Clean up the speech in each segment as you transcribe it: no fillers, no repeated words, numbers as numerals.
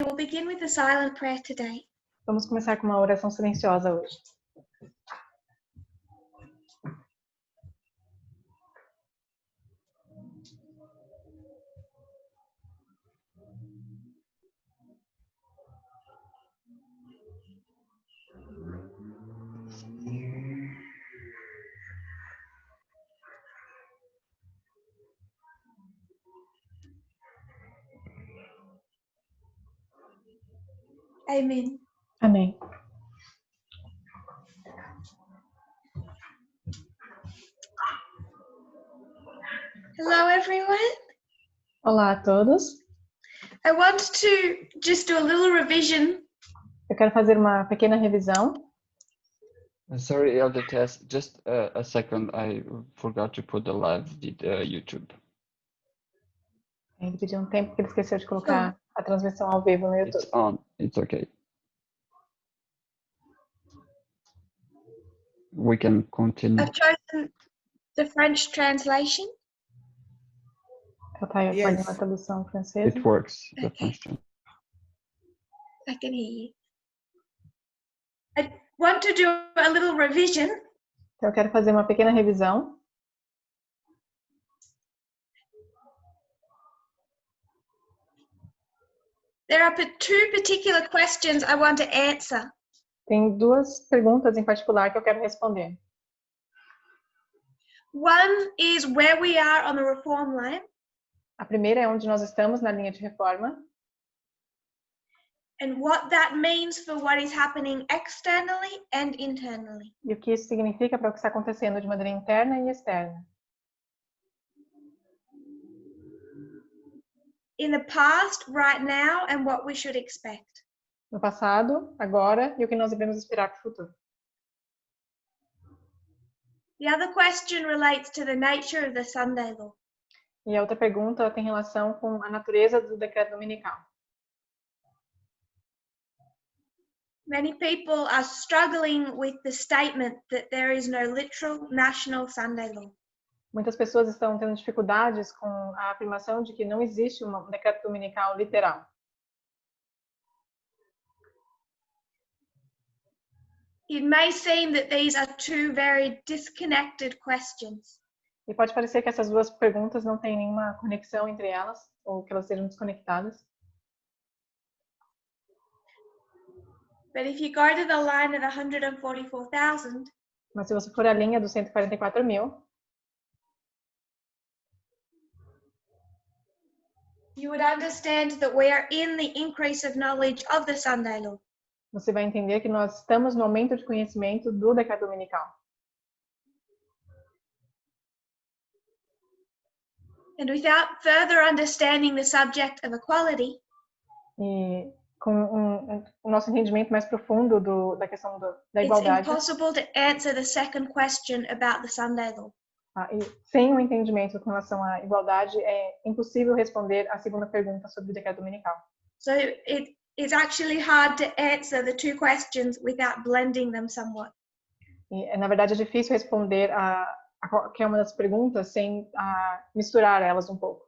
We'll begin with a silent prayer today. Vamos começar com uma oração silenciosa hoje. Amen. Amém. Hello, everyone. Olá a todos. I want to just do a little revision. Eu quero fazer uma pequena revisão. Sorry, Elder Tess, just a second. I forgot to put the live YouTube. Ele pediu um tempo que ele esqueceu de colocar a transmissão ao vivo no YouTube. It's on. It's okay. We can continue. I've chosen the French translation. Ela está fazendo uma tradução francesa. It works. The Okay. French one. I can hear you. I want to do a little revision. Então, eu quero fazer uma pequena revisão. There are two particular questions I want to answer. Tem duas perguntas em particular que eu quero responder. One is where we are on the reform line, A primeira é onde nós estamos na linha de reforma and what that means for what is happening externally and internally. e o que isso significa para o que está acontecendo de maneira interna e externa. In the past, right now, and what we should expect. No passado, agora e o que nós devemos esperar para o futuro. The other question relates to the nature of the Sunday law. E a outra pergunta tem relação com a natureza do decreto dominical. Many people are struggling with the statement that there is no literal national Sunday law. Muitas pessoas estão tendo dificuldades com a afirmação de que não existe um decreto dominical literal. It may seem that these are two very disconnected questions. E pode parecer que essas duas perguntas não têm nenhuma conexão entre elas, ou que elas sejam desconectadas. But if you go to the line of 144,000, Mas se você for à linha dos 144.000, you would understand that we are in the increase of knowledge of the Sunday law. você vai entender que nós estamos no aumento de conhecimento do decreto dominical. And without further understanding the subject of equality, E com o nosso entendimento mais profundo da questão da it's igualdade, impossible to answer the second question about the Sunday law. e sem o entendimento com relação à igualdade, é impossível responder a segunda pergunta sobre o decreto dominical. So it is actually hard to answer the two questions without blending them somewhat. E, na verdade, é difícil responder a qualquer uma das perguntas sem misturar elas um pouco.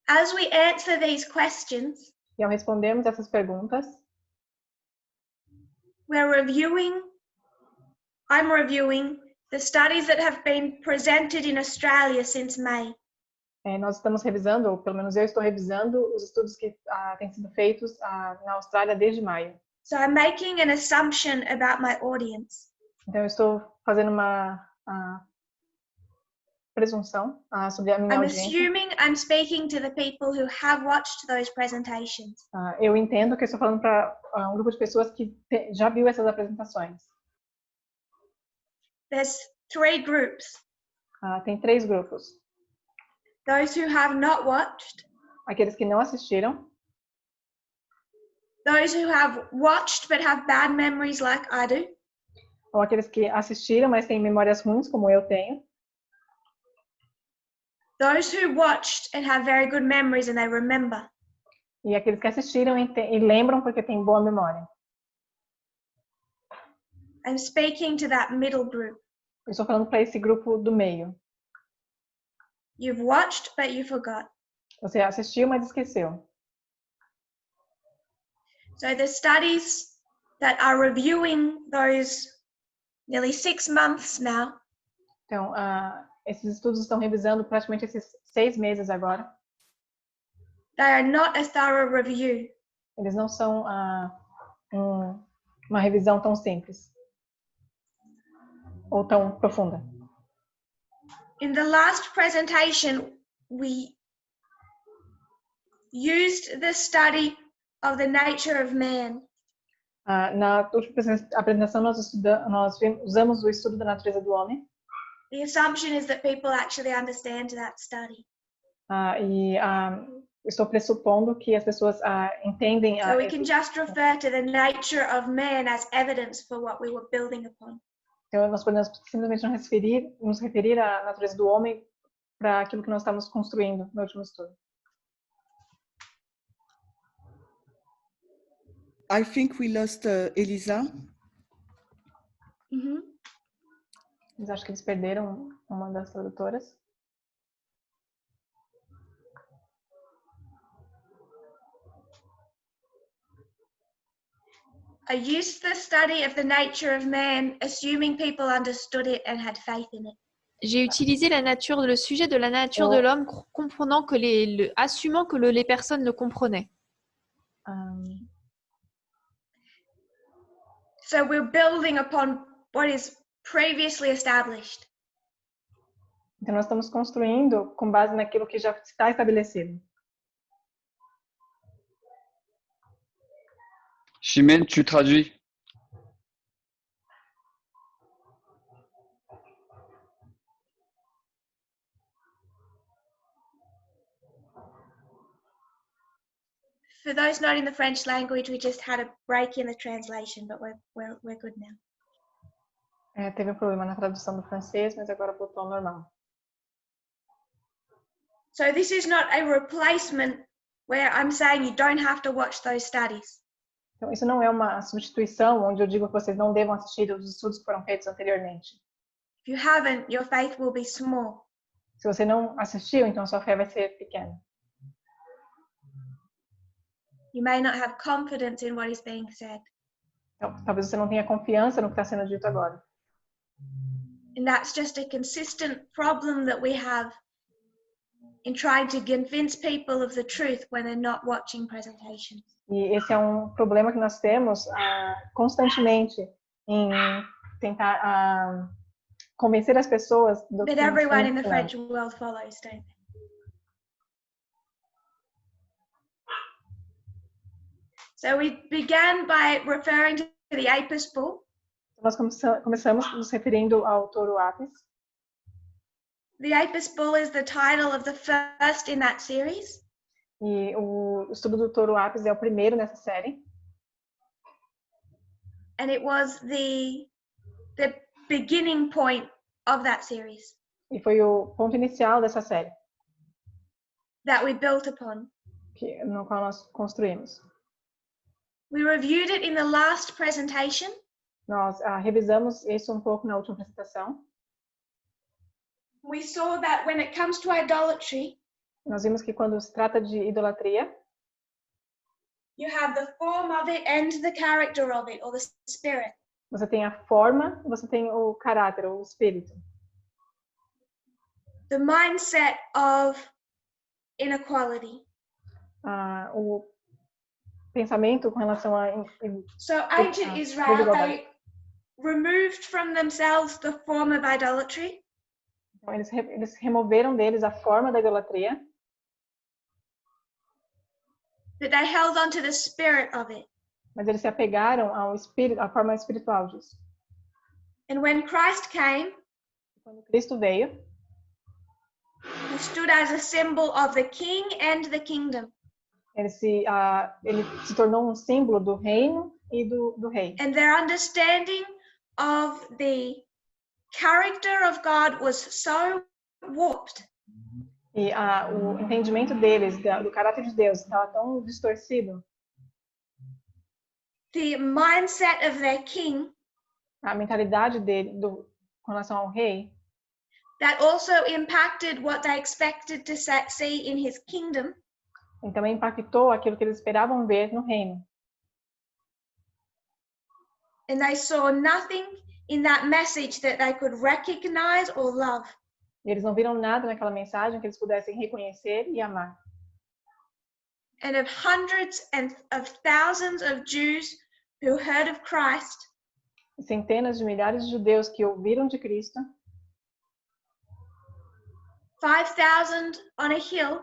As we answer these questions, E ao respondermos essas perguntas, I'm reviewing the studies that have been presented in Australia since May. nós estamos revisando, ou pelo menos eu estou revisando, os estudos que têm sido feitos na Austrália desde maio. So I'm making an assumption about my audience. Então, eu estou fazendo uma presunção sobre a minha I'm audiência. assuming I'm speaking to the people who have watched those presentations. Eu entendo que eu estou falando para um grupo de pessoas que já viu essas apresentações. There's three groups. Tem três grupos. Those who have not watched, Aqueles que não assistiram, those who have watched but have bad memories like I do, ou aqueles que assistiram, mas têm memórias ruins, como eu tenho. those who watched and have very good memories and they remember. E aqueles que assistiram e lembram porque têm boa memória. I'm speaking to that middle group. Eu estou falando para esse grupo do meio. You've watched but you forgot. Você assistiu, mas esqueceu. So the studies that are reviewing those nearly 6 months now Então, esses estudos estão revisando praticamente esses 6 meses agora. they are not a thorough review. Eles não são uma revisão tão simples ou tão profunda. In the last presentation, we used the study of the nature of man Na última apresentação, nós usamos o estudo da natureza do homem. The assumption is that people actually understand that study. Estou pressupondo que as pessoas entendem. So we can just refer to the nature of man as evidence for what we were building upon. Então, nós podemos simplesmente nos referir à natureza do homem para aquilo que nós estamos construindo no último estudo. I think we lost Elisa. Mas acho que eles perderam uma das tradutoras. I used the study of the nature of man, assuming people understood it and had faith in it. J'ai utilisé le sujet de la nature de l'homme, comprenant que assumant que les personnes le comprenaient. So we're building upon what is previously established. Então, nós estamos construindo com base naquilo que já está estabelecido. Chimène, tu traduis. For those not in the French language, we just had a break in the translation, but we're good now. Teve um problema na tradução do francês, mas agora voltou ao normal. So this is not a replacement where I'm saying you don't have to watch those studies. Então, isso não é uma substituição onde eu digo que vocês não devam assistir os estudos que foram feitos anteriormente. If you haven't, your faith will be small. Se você não assistiu, então sua fé vai ser pequena. You may not have confidence in what is being said. Então, talvez você não tenha confiança no que está sendo dito agora. And that's just a consistent problem that we have in trying to convince people of the truth when they're not watching presentations. E esse é um problema que nós temos constantemente em tentar convencer as pessoas do But que everyone in the French world follows, don't they? So we began by referring to the Apis bull. Nós começamos nos referindo ao touro Apis. The Apis bull is the title of the first in that series. E o estudo do touro Apis é o primeiro nessa série. And it was the beginning point of that series. E foi o ponto inicial dessa série. That we built upon. No qual nós construímos. We reviewed it in the last presentation. Nós revisamos isso um pouco na última apresentação. We saw that when it comes to idolatry, nós vimos que quando se trata de idolatria, you have the form of it and the character of it, or the spirit. Você tem a forma, você tem o caráter, o espírito. The mindset of inequality. O pensamento com relação a So ancient Israel, they removed from themselves the form of idolatry. Então, eles removeram deles a forma da idolatria. But they held on to the spirit of it. Mas eles se apegaram ao espírito, à forma espiritual disso. And when Christ came, quando Cristo veio, he stood as a symbol of the king and the kingdom. Ele se tornou um símbolo do reino e do rei. And their understanding of the character of God was so warped. E o entendimento deles do caráter de Deus estava tão distorcido. The mindset of their king, a mentalidade dele com relação ao rei, that also impacted what they expected to see in his kingdom. E também impactou aquilo que eles esperavam ver no reino. And they saw nothing in that message that they could recognize or love. E eles não viram nada naquela mensagem que eles pudessem reconhecer e amar. And of hundreds and of thousands of Jews who heard of Christ, E centenas de milhares de judeus que ouviram de Cristo, 5,000 on a hill,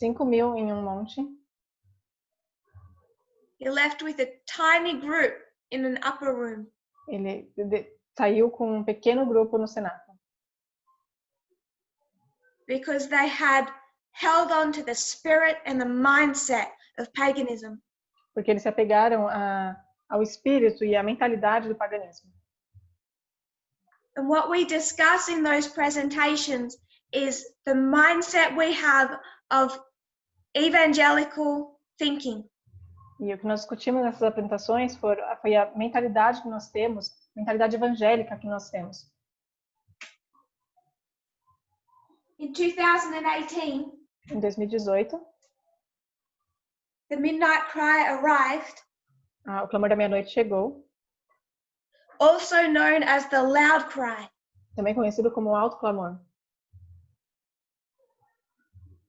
5.000 em um monte, he left with a tiny group in an upper room. ele saiu com um pequeno grupo no cenáculo. Because they had held on to the spirit and the mindset of paganism. Porque eles se apegaram ao espírito e à mentalidade do paganismo. And what we discuss in those presentations is the mindset we have of evangelical thinking. E o que nós discutimos nessas apresentações foi a mentalidade que nós temos, mentalidade evangélica que nós temos. In 2018, Em 2018, the midnight cry arrived, o clamor da meia-noite chegou, also known as the loud cry. também conhecido como o alto clamor.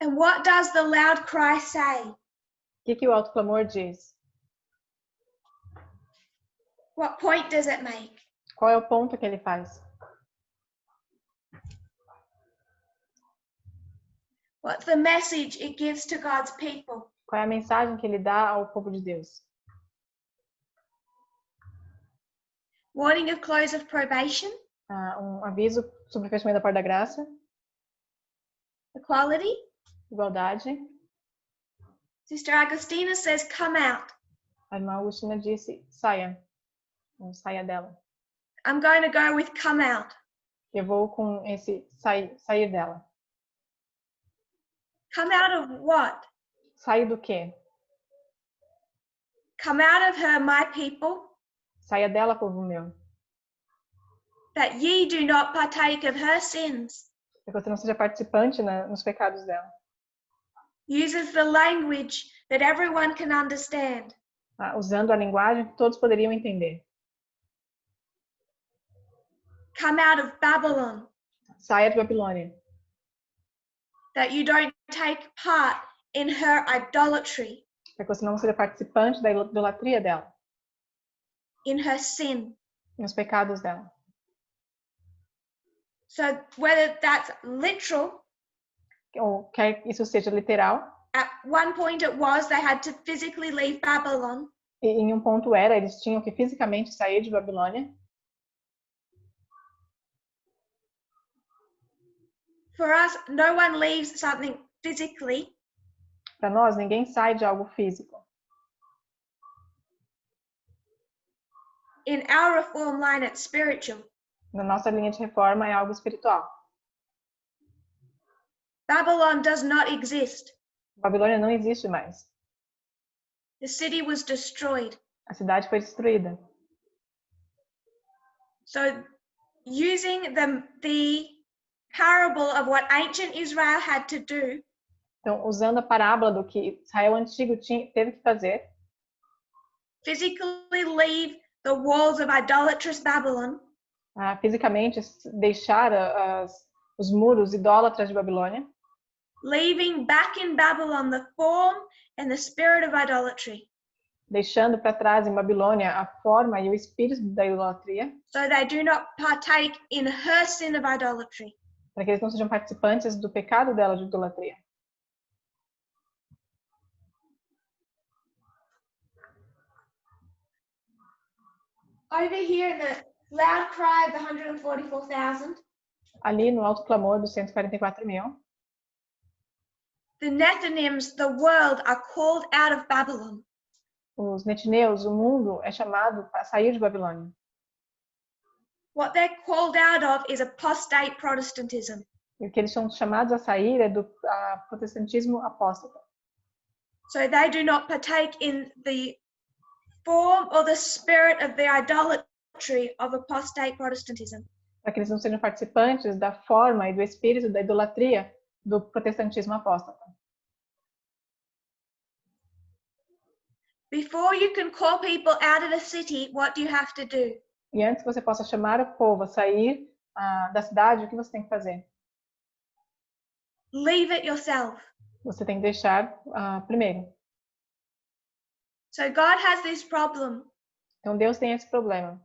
And what does the loud cry say? O que o alto clamor diz? What point does it make? Qual é o ponto que ele faz? What's the message it gives to God's people? Qual é a mensagem que ele dá ao povo de Deus? Warning of close of probation, Aviso sobre o fechamento da porta da graça, equality. igualdade. Sister Agustina says, come out. A irmã Agostina disse, saia. Não saia dela. I'm going to go with come out. Eu vou com esse sair dela. Come out of what? Sair do quê? Come out of her, my people, Saia dela, povo meu. that ye do not partake of her sins. Para que você não seja participante nos pecados dela. Uses the language that everyone can understand. Usando a linguagem que todos poderiam entender. Come out of Babylon, Saia de Babilônia. that you don't take part in her idolatry, Para que você não seja participante da idolatria dela. in her sin. Nos pecados dela. So whether that's literal, Ou quer que isso seja literal. at one point it was they had to physically leave Babylon. E em um ponto eles tinham que fisicamente sair de Babilônia. For us, no one leaves something physically. Para nós, ninguém sai de algo físico. In our reform line, it's spiritual. Na nossa linha de reforma é algo espiritual. Babylon does not exist. Babilônia não existe mais. The city was destroyed. A cidade foi destruída. So using the parable of what ancient Israel had to do, Então, usando a parábola do que Israel antigo teve que fazer, physically leave the walls of idolatrous Babylon, fisicamente deixar os muros idólatras de Babilônia, leaving back in Babylon the form and the spirit of idolatry, deixando para trás em Babilônia a forma e o espírito da idolatria, so they do not partake in her sin of idolatry. para que eles não sejam participantes do pecado dela de idolatria. Over here in the loud cry of the 144,000, Ali no alto clamor dos 144.000, the Nethinims, the world, are called out of Babylon. os netineus, o mundo, é chamado para sair de Babilônia. What they're called out of is apostate Protestantism. E o que eles são chamados a sair é do protestantismo apóstata. So they do not partake in the form or the spirit of the idolatry of apostate Protestantism. Para que eles não sejam participantes da forma e do espírito da idolatria do protestantismo apóstata. before you can call people out of the city, what do you have to do? E antes que você possa chamar o povo a sair da cidade, o que você tem que fazer? Leave it yourself. Você tem que deixar primeiro. So God has this problem. Então Deus tem esse problema.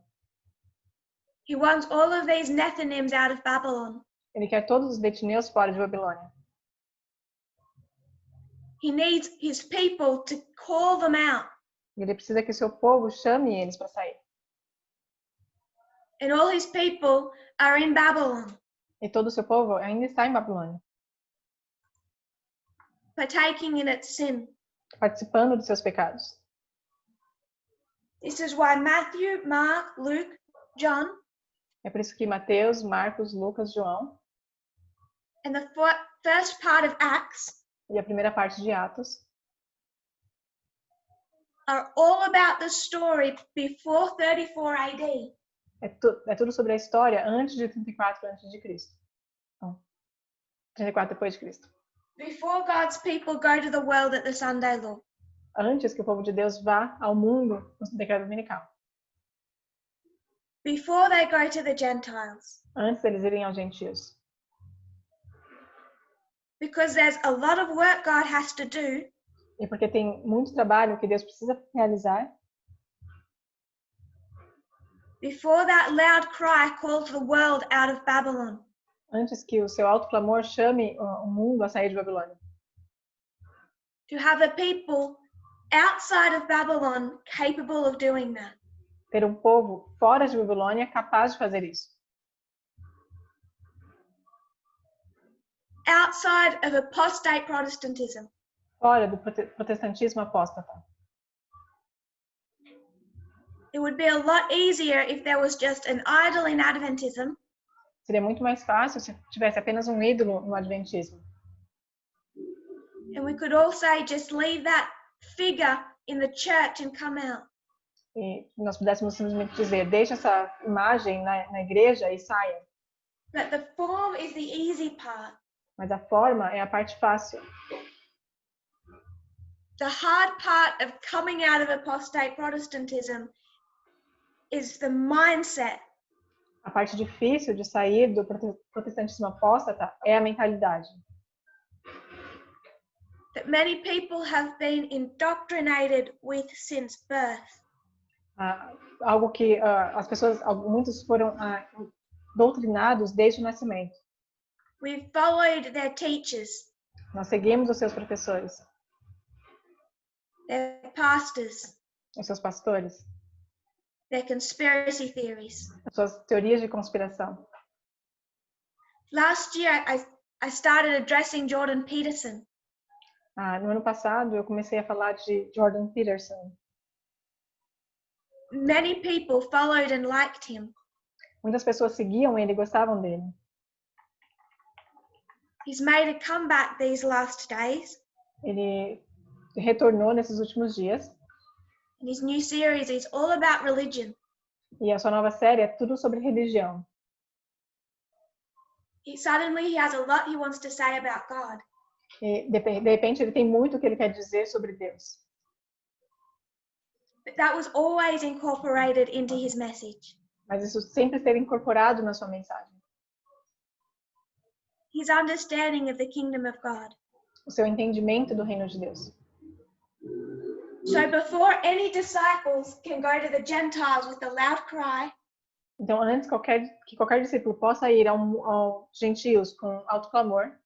He wants all of these Nethinims out of Babylon. Ele quer todos os detineus fora de Babilônia. He needs his people to call them out. E ele precisa que o seu povo chame eles para sair. And all his people are in Babylon, E todo o seu povo ainda está em Babilônia, partaking in its sin. participando dos seus pecados. This is why Matthew, Mark, Luke, John, É por isso que Mateus, Marcos, Lucas, João and the first part of Acts e a primeira parte de Atos are all about the story before 34 AD. é tudo sobre a história antes de 34 antes de Cristo. Então, 34 depois de Cristo. Before God's people go to the world at the Sunday law. Antes que o povo de Deus vá ao mundo no decreto dominical. Before they go to the Gentiles. Antes deles irem aos gentios. Because there's a lot of work God has to do. E porque tem muito trabalho que Deus precisa realizar. Before that loud cry calls the world out of Babylon. Antes que o seu alto clamor chame o mundo a sair de Babilônia. To have a people outside of Babylon capable of doing that. Ter um povo fora de Babilônia capaz de fazer isso. Outside of apostate Protestantism. Fora do protestantismo apóstata. It would be a lot easier if there was just an idol in Adventism. Seria muito mais fácil se tivesse apenas um ídolo no adventismo. And we could all say, just leave that figure in the church and come out. E nós pudéssemos simplesmente dizer, deixa essa imagem na igreja e saia. But the form is the easy part. Mas a forma é a parte fácil. The hard part of coming out of apostate Protestantism is the mindset. A parte difícil de sair do protestantismo apóstata é a mentalidade. That many people have been indoctrinated with since birth. Algo que as pessoas, muitos foram doutrinados desde o nascimento. We've followed their teachers, Nós seguimos os seus professores, their pastors, os seus pastores, their conspiracy theories. as suas teorias de conspiração. Last year, I started addressing Jordan Peterson. No ano passado, eu comecei a falar de Jordan Peterson. Many people followed and liked him. Muitas pessoas seguiam ele e gostavam dele. He's made a comeback these last days. Ele retornou nesses últimos dias. And his new series is all about religion. E a sua nova série é tudo sobre religião. Suddenly he has a lot he wants to say about God. E, de repente, ele tem muito que ele quer dizer sobre Deus. But that was always incorporated into his message. Mas isso sempre esteve incorporado na sua mensagem. His understanding of the kingdom of God. O seu entendimento do reino de Deus. So before any disciples can go to the Gentiles with a loud cry, Então, antes que qualquer discípulo possa ir aos gentios com alto clamor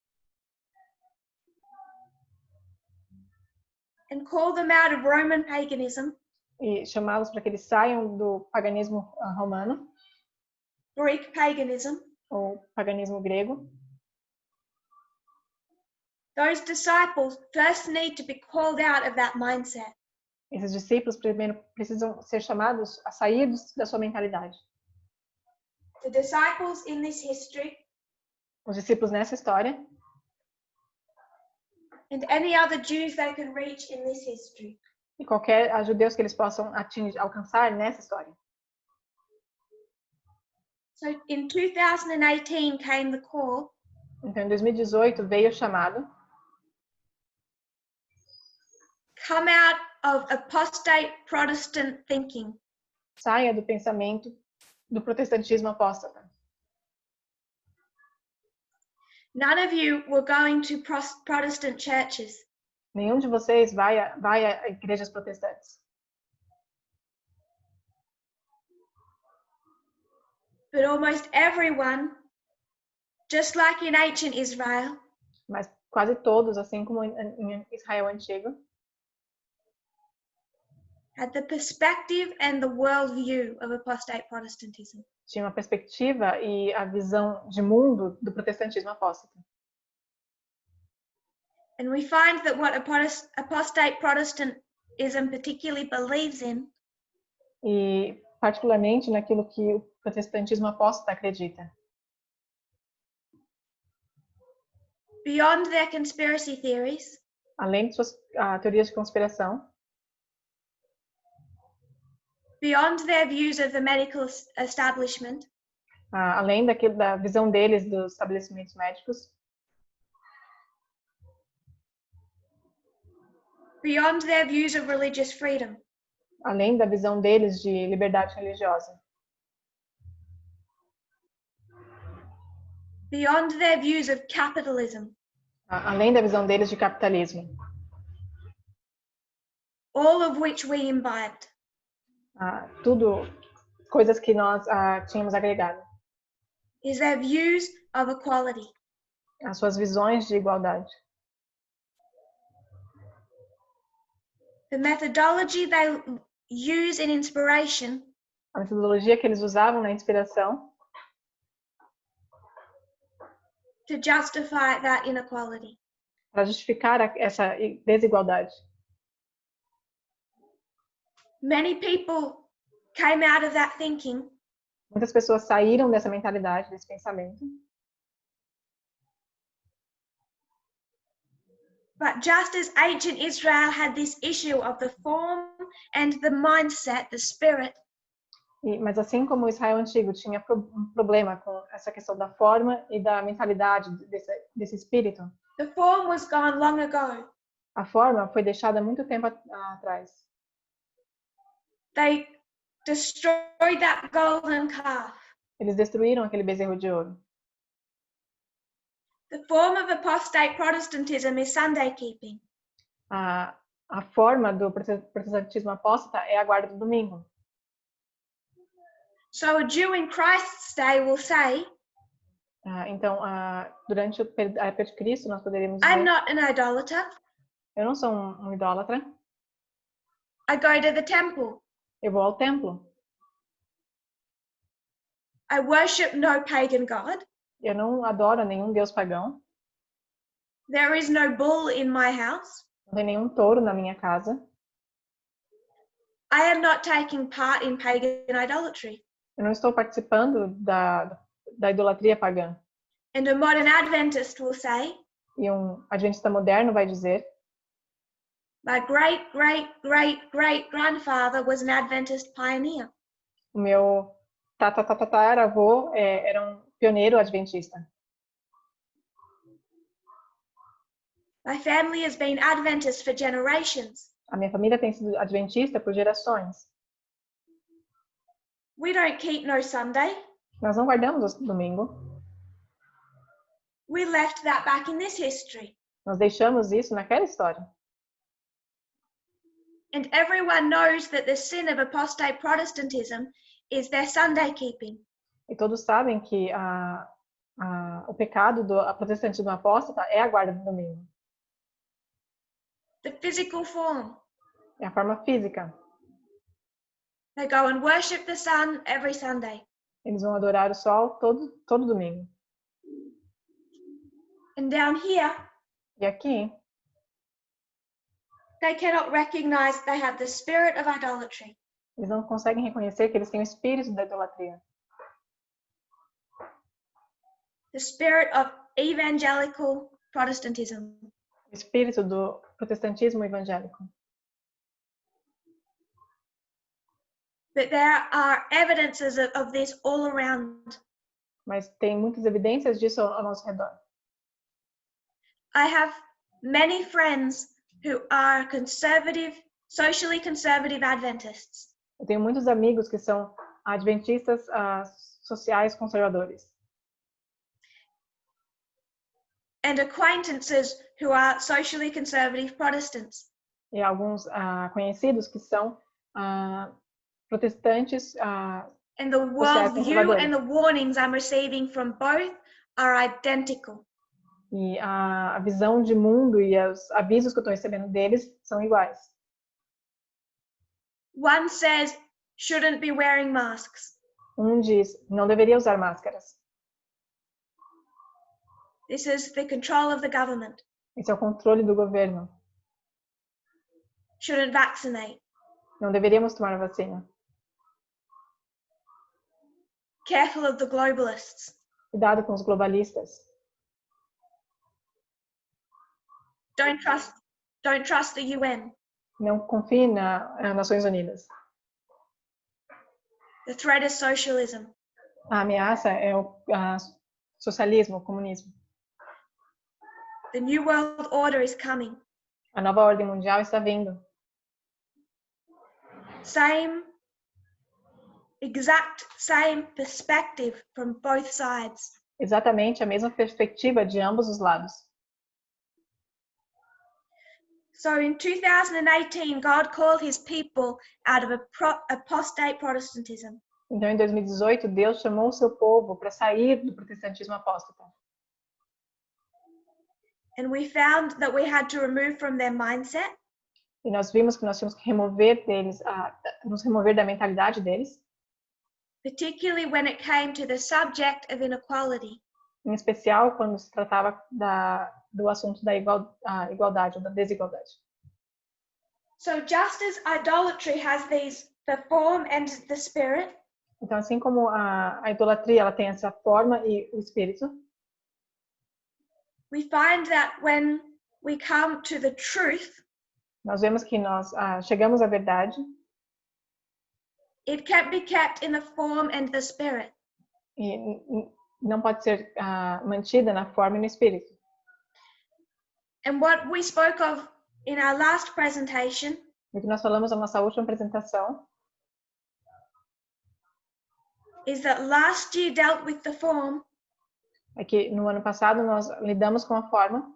and call them out of Roman paganism, e chamá-los para que eles saiam do paganismo romano Greek paganism, ou paganismo grego, those disciples first need to be called out of that mindset. esses discípulos primeiro precisam ser chamados a sair da sua mentalidade. The disciples in this history Os discípulos nessa história and any other Jews they can reach in this history. e qualquer judeus que eles possam alcançar nessa história. So in 2018 came the call Então, em 2018 veio o chamado: come out of apostate Protestant thinking. Saia do pensamento do protestantismo apóstata. None of you were going to Protestant churches. Nenhum de vocês vai a igrejas protestantes. But almost everyone, just like in ancient Israel, Mas quase todos, assim como em Israel antigo, had the perspective and the worldview of apostate Protestantism. tinham a perspectiva e a visão de mundo do protestantismo apóstata. And we find that what apostate Protestantism particularly believes in E particularmente naquilo que o protestantismo apóstata acredita. beyond their conspiracy theories, Além de suas teorias de conspiração, beyond their views of the medical establishment, além da visão deles dos estabelecimentos médicos, beyond their views of religious freedom, além da visão deles de liberdade religiosa, beyond their views of capitalism, além da visão deles de capitalismo, all of which we imbibed. tudo coisas que nós tínhamos agregado, Is their views of equality. as suas visões de igualdade. The methodology they use in inspiration A metodologia que eles usavam na inspiração to justify that inequality. para justificar essa desigualdade. Many people came out of that thinking Muitas pessoas saíram dessa mentalidade, desse pensamento, but just as ancient Israel had this issue of the form and the mindset, the spirit, mas assim como o Israel antigo tinha um problema com essa questão da forma e da mentalidade desse espírito, the form was gone long ago. a forma foi deixada muito tempo atrás. They destroyed that golden calf. Eles destruíram aquele bezerro de ouro. The form of apostate Protestantism is Sunday keeping. A forma do protestantismo apóstata é a guarda do domingo. So a Jew in Christ's day will say, Então, durante a época de Cristo, nós poderíamos I'm dizer, not an idolater. eu não sou um idólatra, I go to the temple. eu vou ao templo. I worship no pagan god. Eu não adoro nenhum deus pagão. There is no bull in my house. Não tem nenhum touro na minha casa. I am not taking part in pagan idolatry. Eu não estou participando da idolatria pagã. And a modern Adventist will say, E um adventista moderno vai dizer, my great, great, great, great grandfather was an Adventist pioneer. o meu tataravô era um pioneiro adventista. My family has been Adventist for generations. A minha família tem sido adventista por gerações. We don't keep no Sunday. Nós não guardamos o domingo. We left that back in this history. Nós deixamos isso naquela história. And everyone knows that the sin of apostate Protestantism is their Sunday keeping. E todos sabem que o pecado do protestantismo apóstata é a guarda do domingo. The physical form. É a forma física. They go and worship the sun every Sunday. Eles vão adorar o sol todo domingo. And down here, E aqui, they cannot recognize they have the spirit of idolatry. eles não conseguem reconhecer que eles têm o espírito da idolatria. The spirit of evangelical Protestantism. O espírito do protestantismo evangélico. But there are evidences of this all around. Mas tem muitas evidências disso ao nosso redor. I have many friends who are conservative socially conservative Adventists. Eu tenho muitos amigos que são adventistas sociais conservadores. And acquaintances who are socially conservative Protestants. E alguns conhecidos que são protestantes And the sociais worldview conservadores. and the warnings I'm receiving from both are identical. E a visão de mundo e os avisos que eu estou recebendo deles são iguais. One says, shouldn't be wearing masks. Um diz, não deveria usar máscaras. This is the control of the government. Esse é o controle do governo. Shouldn't vaccinate. Não deveríamos tomar a vacina. Careful of the globalists. Cuidado com os globalistas. Don't trust the UN. Não confie nas Nações Unidas. The threat is socialism. A ameaça é o socialismo, o comunismo. The new world order is coming. A nova ordem mundial está vindo. Exact same perspective from both sides. Exatamente a mesma perspectiva de ambos os lados. So in 2018, God called his people out of apostate Protestantism. Então, em 2018, Deus chamou o seu povo para sair do protestantismo apóstata. And we found that we had to remove from their mindset. E nós vimos que nós tínhamos que remover deles, nos remover da mentalidade deles, Particularly when it came to the subject of inequality. em especial quando se tratava do assunto da igualdade ou da desigualdade. So just as idolatry has the form and the spirit, Então, assim como a idolatria ela tem essa forma e o espírito, we find that when we come to the truth, nós vemos que nós chegamos à verdade it can't be kept in the form and the spirit. e não pode ser mantida na forma e no espírito. And what we spoke of in our last presentation O que nós falamos na nossa última apresentação is that last year dealt with the form, é que no ano passado nós lidamos com a forma,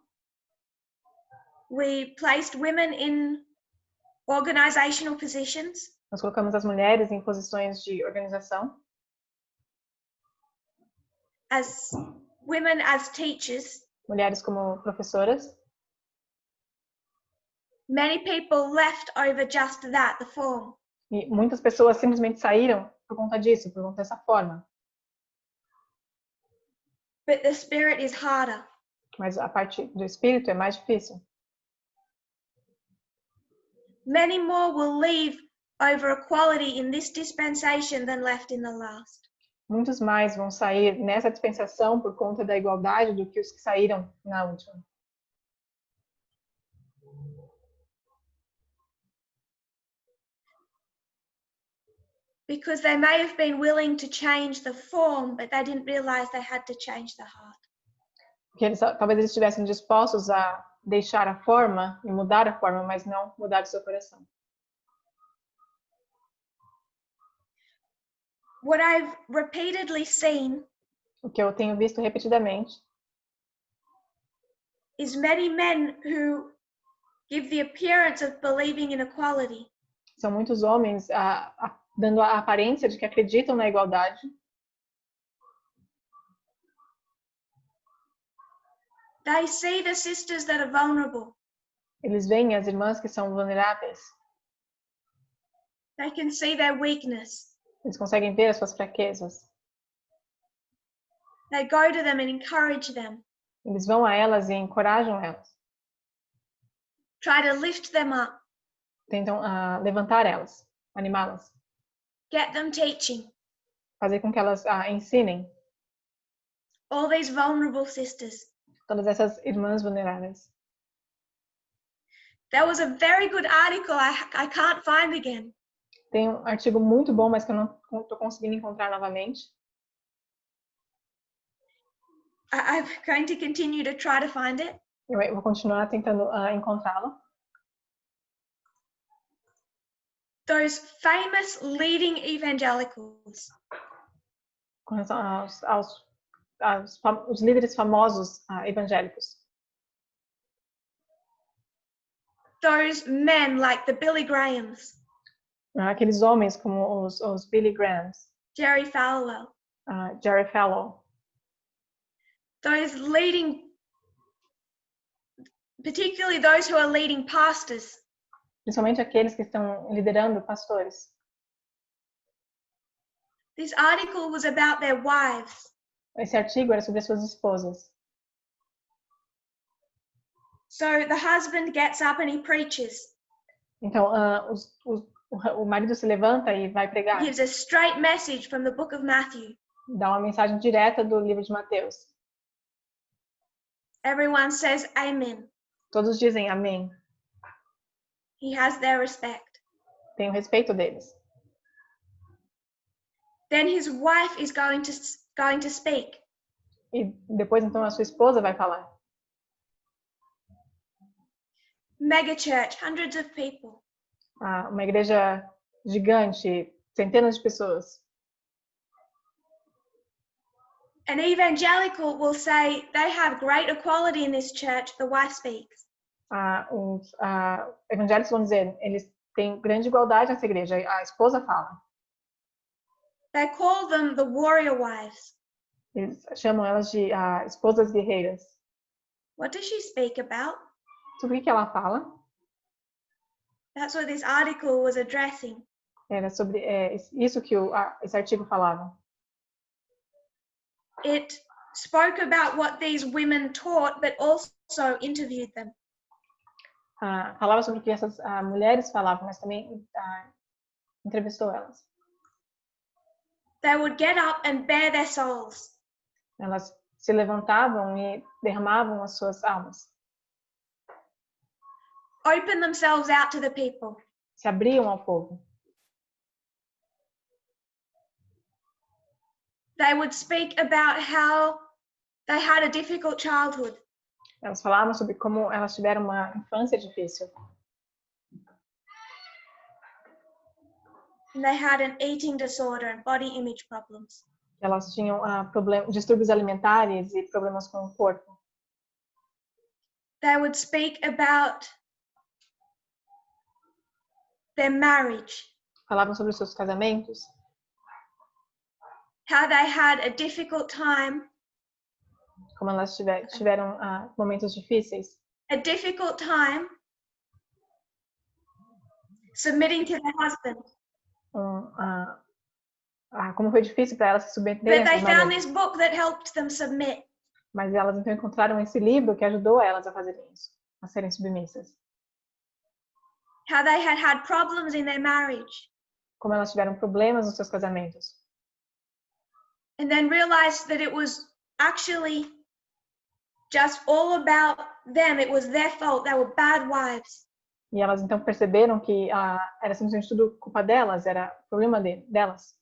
we placed women in organizational positions, nós colocamos as mulheres em posições de organização, as women as teachers. mulheres como professoras. Many people left over just that, the form. E muitas pessoas simplesmente saíram por conta disso, por conta dessa forma. But the spirit is harder. Mas a parte do espírito é mais difícil. Many more will leave over equality in this dispensation than left in the last. Muitos mais vão sair nessa dispensação por conta da igualdade do que os que saíram na última. Because they may have been willing to change the form, but they didn't realize they had to change the heart. Porque talvez eles estivessem dispostos a deixar a forma e mudar a forma, mas não mudar o seu coração. What I've repeatedly seen O que eu tenho visto repetidamente is many men who give the appearance of believing in equality, são muitos homens dando a aparência de que acreditam na igualdade. they see the sisters that are vulnerable. Eles veem as irmãs que são vulneráveis. They can see their weakness. Eles conseguem ver as suas fraquezas. They go to them and encourage them, Eles vão a elas e encorajam elas. try to lift them up, Tentam levantar elas, animá-las. get them teaching. Fazer com que elas ensinem All these vulnerable sisters. todas essas irmãs vulneráveis. There was a very good article I can't find again. Tem um artigo muito bom, mas que eu não estou conseguindo encontrar novamente. I'm going to continue to try to find it. Eu vou continuar tentando encontrá-lo. those famous leading evangelicals. Com relação aos líderes famosos evangélicos. Those men like the Billy Grahams, Aqueles homens como os Billy Grahams, Jerry Falwell, Jerry Falwell. those leading, particularly those who are leading pastors. Principalmente aqueles que estão liderando pastores. This article was about their wives. Esse artigo era sobre as suas esposas. So the husband gets up and he preaches. Então, o marido se levanta e vai pregar. Gives a straight message from the book of Matthew. Dá uma mensagem direta do livro de Mateus. Everyone says amen. Todos dizem amém. He has their respect. Tem o respeito deles. Then his wife is going to speak. E depois, então, a sua esposa vai falar. Mega church, hundreds of people. Uma igreja gigante, centenas de pessoas. An evangelical will say they have great equality in this church, the wife speaks. Os evangélicos vão dizer, eles têm grande igualdade nessa igreja, a esposa fala. They call them the warrior wives. Eles chamam elas de esposas guerreiras. What does she speak about? Sobre o que ela fala? That's what this article was addressing. Era sobre isso que esse artigo falava. It spoke about what these women taught, but also interviewed them. Falava sobre o que essas mulheres falavam, mas também entrevistou elas. They would get up and bare their souls. Elas se levantavam e derramavam as suas almas. Open themselves out to the people. Se abriam ao povo. They would speak about how they had a difficult childhood. Elas falavam sobre como elas tiveram uma infância difícil. And they had an eating disorder and body image problems. Elas tinham distúrbios alimentares e problemas com o corpo. They would speak about their marriage. Falavam sobre os seus casamentos. How they had a difficult time. Como elas tiveram momentos difíceis. A difficult time submitting to their husband. Como foi difícil para elas se submeterem But a they seus found maridos. this book that helped them submit. Mas elas então encontraram esse livro que ajudou elas a fazerem isso, a serem submissas. How they had problems in their marriage. Como elas tiveram problemas nos seus casamentos. And then realized that it was actually just all about them. It was their fault. They were bad wives. E elas então perceberam que era simplesmente tudo culpa delas, era problema delas.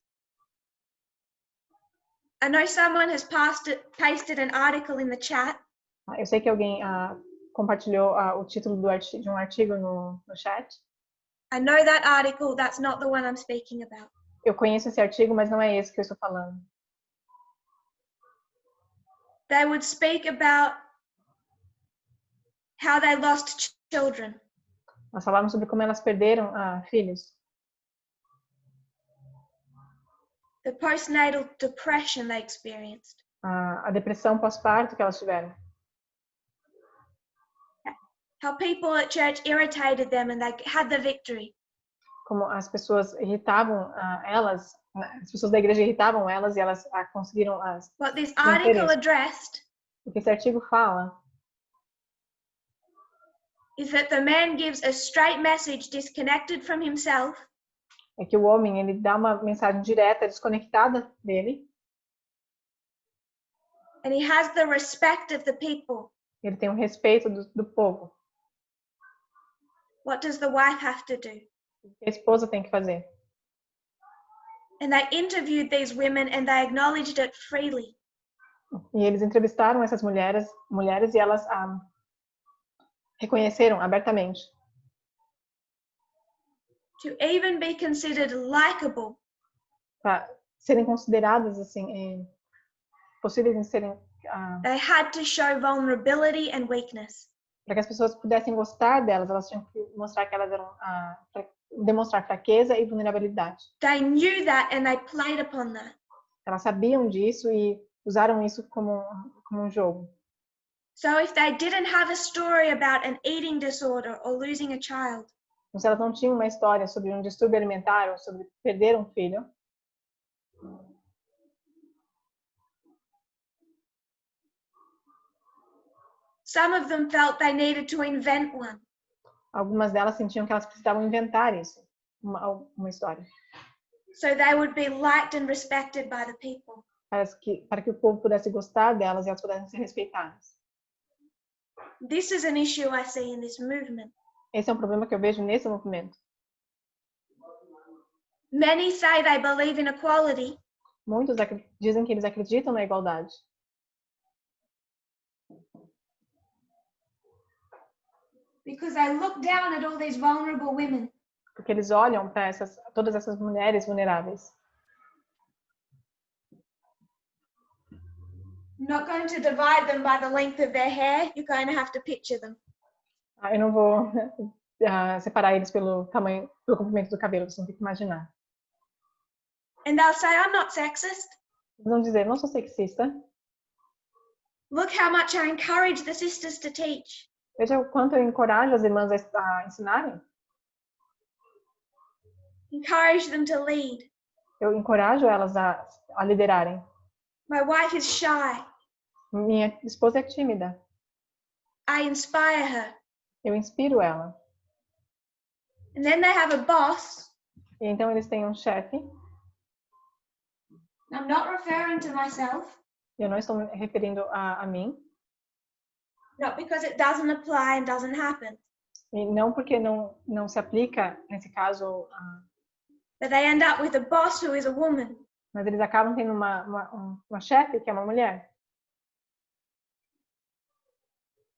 I know someone has pasted an article in the chat. Eu sei que alguém compartilhou o título de um artigo no chat. I know that article. That's not the one I'm speaking about. Eu conheço esse artigo, mas não é esse que eu estou falando. They would speak about how they lost children. Nós falávamos sobre como elas perderam filhos. The postnatal depression they experienced. A depressão pós-parto que elas tiveram. How people at church irritated them and they had the victory. Como as pessoas irritavam elas, as pessoas da igreja irritavam elas e elas conseguiram What this article addressed O que esse artigo fala is that the man gives a straight message disconnected from himself. é que o homem ele dá uma mensagem direta, desconectada dele. And he has the respect of the people. Ele tem o respeito do povo. What does the wife have to do? O que a esposa tem que fazer? And they interviewed these women and they acknowledged it freely. E eles entrevistaram essas mulheres e elas reconheceram abertamente. to even be considered likable, para serem consideradas assim, possíveis em serem, they had to show vulnerability and weakness. para que as pessoas pudessem gostar delas, elas tinham que mostrar que elas eram, demonstrar fraqueza e vulnerabilidade. They knew that and they played upon that. Elas sabiam disso e usaram isso como um jogo. So if they didn't have a story about an eating disorder or losing a child, Então, se elas não tinham uma história sobre um distúrbio alimentar ou sobre perder um filho, some of them felt they needed to invent one. algumas delas sentiam que elas precisavam inventar isso, uma história, So they would be liked and respected by the people. para que o povo pudesse gostar delas e elas pudessem ser respeitadas. This is an issue I see in this movement. Esse é um problema que eu vejo nesse movimento. Many say they believe in equality, Muitos dizem que eles acreditam na igualdade, because they look down at all these vulnerable women. porque eles olham para todas essas mulheres vulneráveis. I'm not going to divide them by the length of their hair. You're going to have to picture them. Eu não vou separar eles pelo tamanho, pelo comprimento do cabelo, você não tem que imaginar. And they'll say, I'm not sexist. Eles vão dizer, não sou sexista. Look how much I encourage the sisters to teach. Veja o quanto eu encorajo as irmãs a ensinarem. Encourage them to lead. Eu encorajo elas a liderarem. My wife is shy. Minha esposa é tímida. I inspire her. Eu inspiro ela. And then they have a boss. E então eles têm um chefe. I'm not referring to myself. Eu não estou me referindo a mim. Not because it doesn't apply and doesn't happen. E não porque não se aplica, nesse caso, But they end up with a boss who is a woman. mas eles acabam tendo uma chefe que é uma mulher.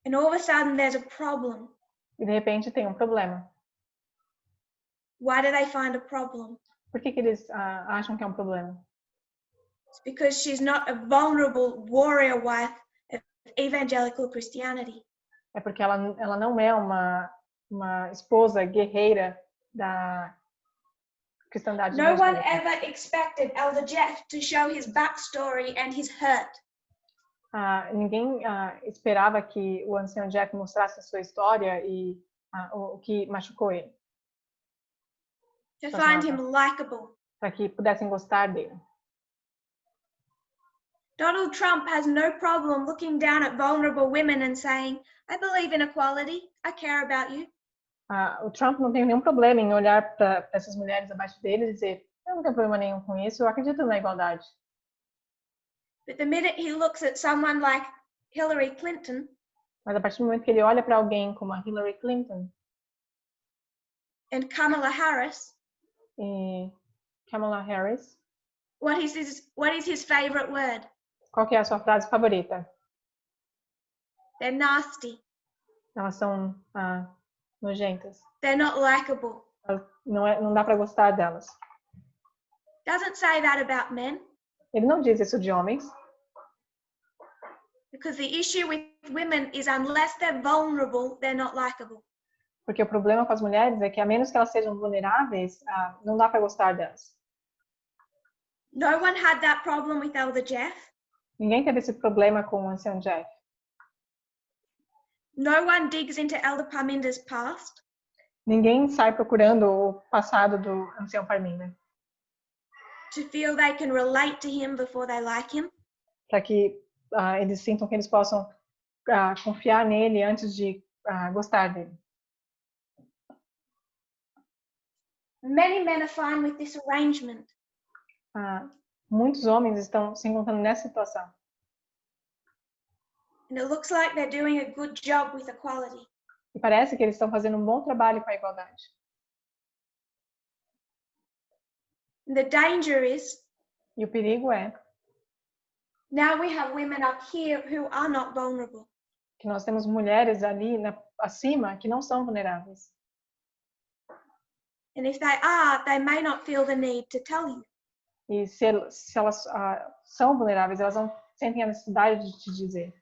And all of a sudden there's a problem. E de repente tem um problema. Why do they find a problem? Por que eles acham que é um problema? It's because she's not a vulnerable warrior wife of evangelical Christianity. É porque ela não é uma esposa guerreira da cristandade. No one ever expected Elder Jeff to show his backstory and his hurt. Ninguém esperava que o ancião Jeff mostrasse a sua história e o que machucou ele, To find him likable. para que pudessem gostar dele. Donald Trump has no problem looking down at vulnerable women and saying, I believe in equality, I care about you. O Trump não tem nenhum problema em olhar para essas mulheres abaixo dele e dizer, eu não tenho problema nenhum com isso, eu acredito na igualdade. But the minute he looks at someone like Hillary Clinton, Mas a partir do momento que ele olha para alguém como a Hillary Clinton and Kamala Harris, e Kamala Harris, what is his favorite word? qual que é a sua frase favorita? They're nasty. Elas são nojentas. They're not likable. Não dá para gostar delas. Doesn't say that about men, Ele não diz isso de homens, because the issue with women is unless they're vulnerable, they're not likable. porque o problema com as mulheres é que a menos que elas sejam vulneráveis, não dá para gostar delas. No one had that problem with Elder Jeff. Ninguém teve esse problema com o ancião Jeff. No one digs into Elder Parminder's past. Ninguém sai procurando o passado do ancião Parminder To feel they can relate to him before they like him. para que eles sintam que eles possam confiar nele antes de gostar dele. Many men are fine with this arrangement. Muitos homens estão se encontrando nessa situação. And it looks like they're doing a good job with equality. E parece que eles estão fazendo um bom trabalho com a igualdade. And the danger is, E o perigo é now we have women up here who are not vulnerable. que nós temos mulheres ali acima que não são vulneráveis. And if they are, they may not feel the need to tell you. E se elas são vulneráveis, elas não sentem a necessidade de te dizer.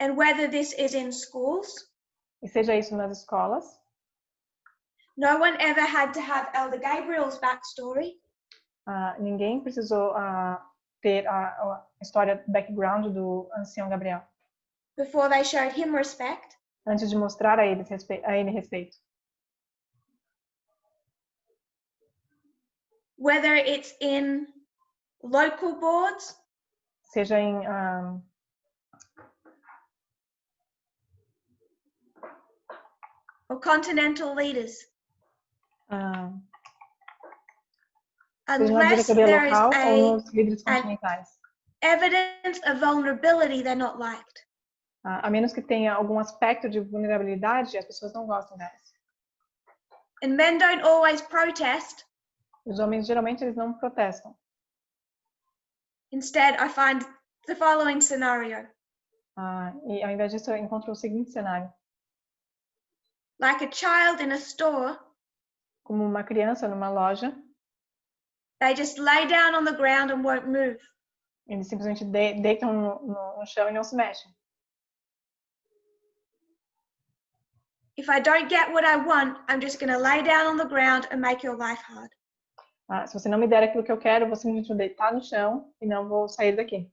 And whether this is in schools, E seja isso nas escolas, no one ever had to have Elder Gabriel's backstory. ninguém precisou ter a história, background do ancião Gabriel Before they showed him respect. antes de mostrar a ele respeito. Whether it's in local boards, Seja em or continental leaders. seja na Unless diretoria there is local ou a nos líderes continentais. evidence of vulnerability, they're not liked. A menos que tenha algum aspecto de vulnerabilidade, as pessoas não gostam delas. And men don't always protest. Os homens, geralmente, eles não protestam. Instead, I find the following scenario. E ao invés disso, eu encontro o seguinte cenário. Like a child in a store, Como uma criança numa loja, they just lay down on the ground and won't move. eles simplesmente deitam no chão e não se mexem. If I don't get what I want, I'm just going to lay down on the ground and make your life hard. Se você não me der aquilo que eu quero, eu vou simplesmente deitar no chão e não vou sair daqui.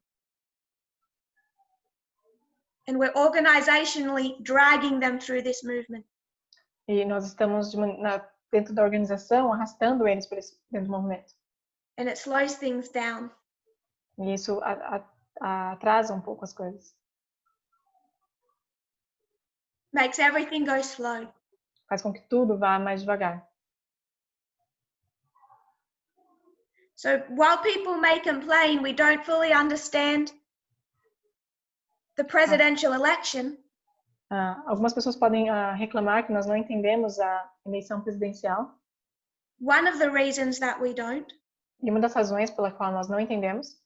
And we're organizationally dragging them through this movement. E nós estamos dentro da organização arrastando eles dentro do movimento. And it slows things down. E isso atrasa um pouco as coisas. Makes everything go slow. Faz com que tudo vá mais devagar. So while people may complain we don't fully understand the presidential election, Algumas pessoas podem reclamar que nós não entendemos a eleição presidencial. one of the reasons that we don't E uma das razões pela qual nós não entendemos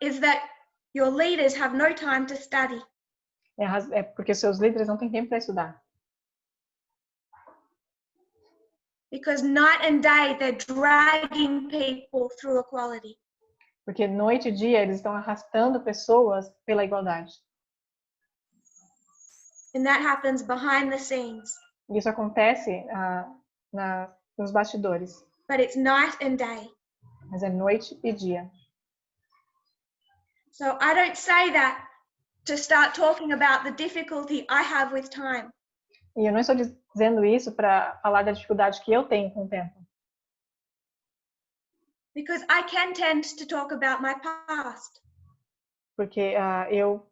is that your leaders have no time to study. é porque seus líderes não têm tempo para estudar. Because night and day they're dragging people through equality. Porque noite e dia eles estão arrastando pessoas pela igualdade. And that happens behind the scenes. E isso acontece nos bastidores. But it's night and day. Mas é noite e dia. So I don't say that to start talking about the difficulty I have with time. E eu não estou dizendo isso para falar da dificuldade que eu tenho com o tempo. Because I can tend to talk about my past. Porque eu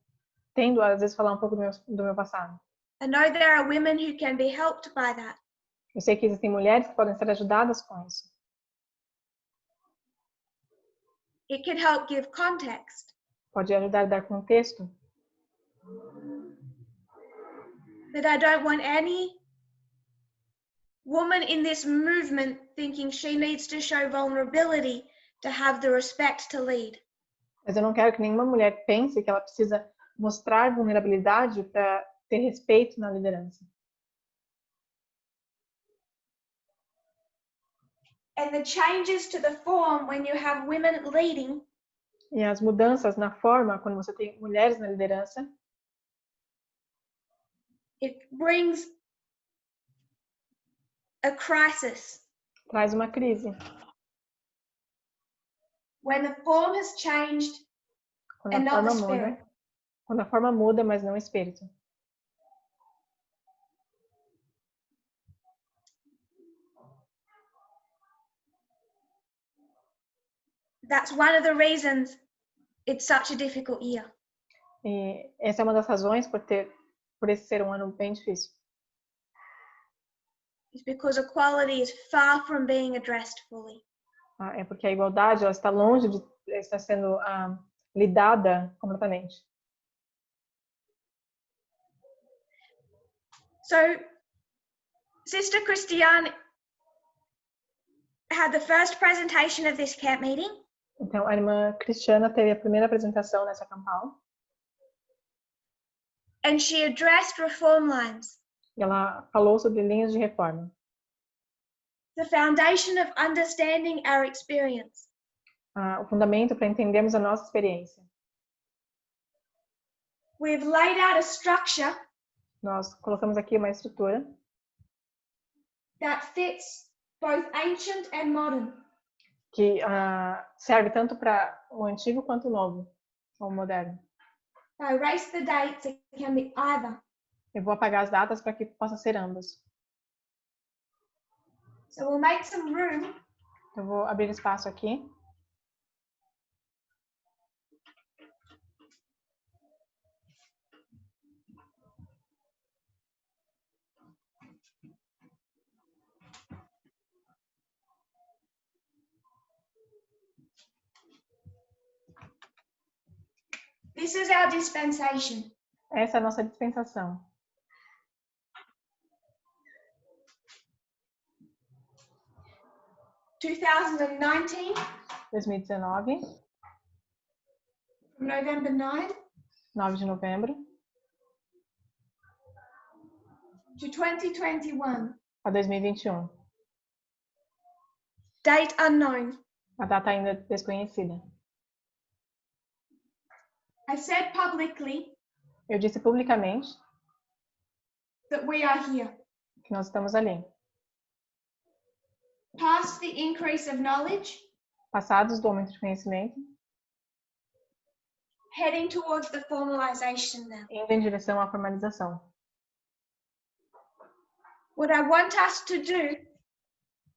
tendo, às vezes, falar um pouco do meu passado. I know there are women who can be helped by that. Eu sei que existem mulheres que podem ser ajudadas com isso. It can help give context. Pode ajudar a dar contexto. But I don't want any woman in this movement thinking she needs to show vulnerability to have the respect to lead. Mas eu não quero que nenhuma mulher pense que ela precisa mostrar vulnerabilidade para ter respeito na liderança. And the changes to the form when you have women leading E as mudanças na forma, quando você tem mulheres na liderança, it brings a crisis. traz uma crise. When the form has changed Quando and a not the forma spirit. muda, quando a forma muda, mas não o espírito. That's one of the reasons it's such a difficult year. E essa é uma das razões por esse ser um ano bem difícil. It's because equality is far from being addressed fully. É porque a igualdade ela está longe de estar sendo lidada completamente. So, Sister Christiane had the first presentation of this camp meeting. Então, a irmã Cristiana teve a primeira apresentação nessa Campal. And she addressed reform lines. E ela falou sobre linhas de reforma. The foundation of understanding our experience. O fundamento para entendermos a nossa experiência. We've laid out a structure Nós colocamos aqui uma estrutura that fits both ancient and modern. que serve tanto para o antigo quanto o novo, ou o moderno. I erase the dates, it can be either. Eu vou apagar as datas para que possa ser ambas. So we'll make some room Eu vou abrir espaço aqui. This is our dispensation. Essa é a nossa dispensação. (2019) 2019, from November 9 9 de novembro, to 2021. a 2021. Date unknown. A data ainda desconhecida. I said publicly Eu disse publicamente that we are here. que nós estamos ali. Past the increase of knowledge, Passados do aumento de conhecimento, heading towards the formalization now. indo em direção à formalização. What I want us to do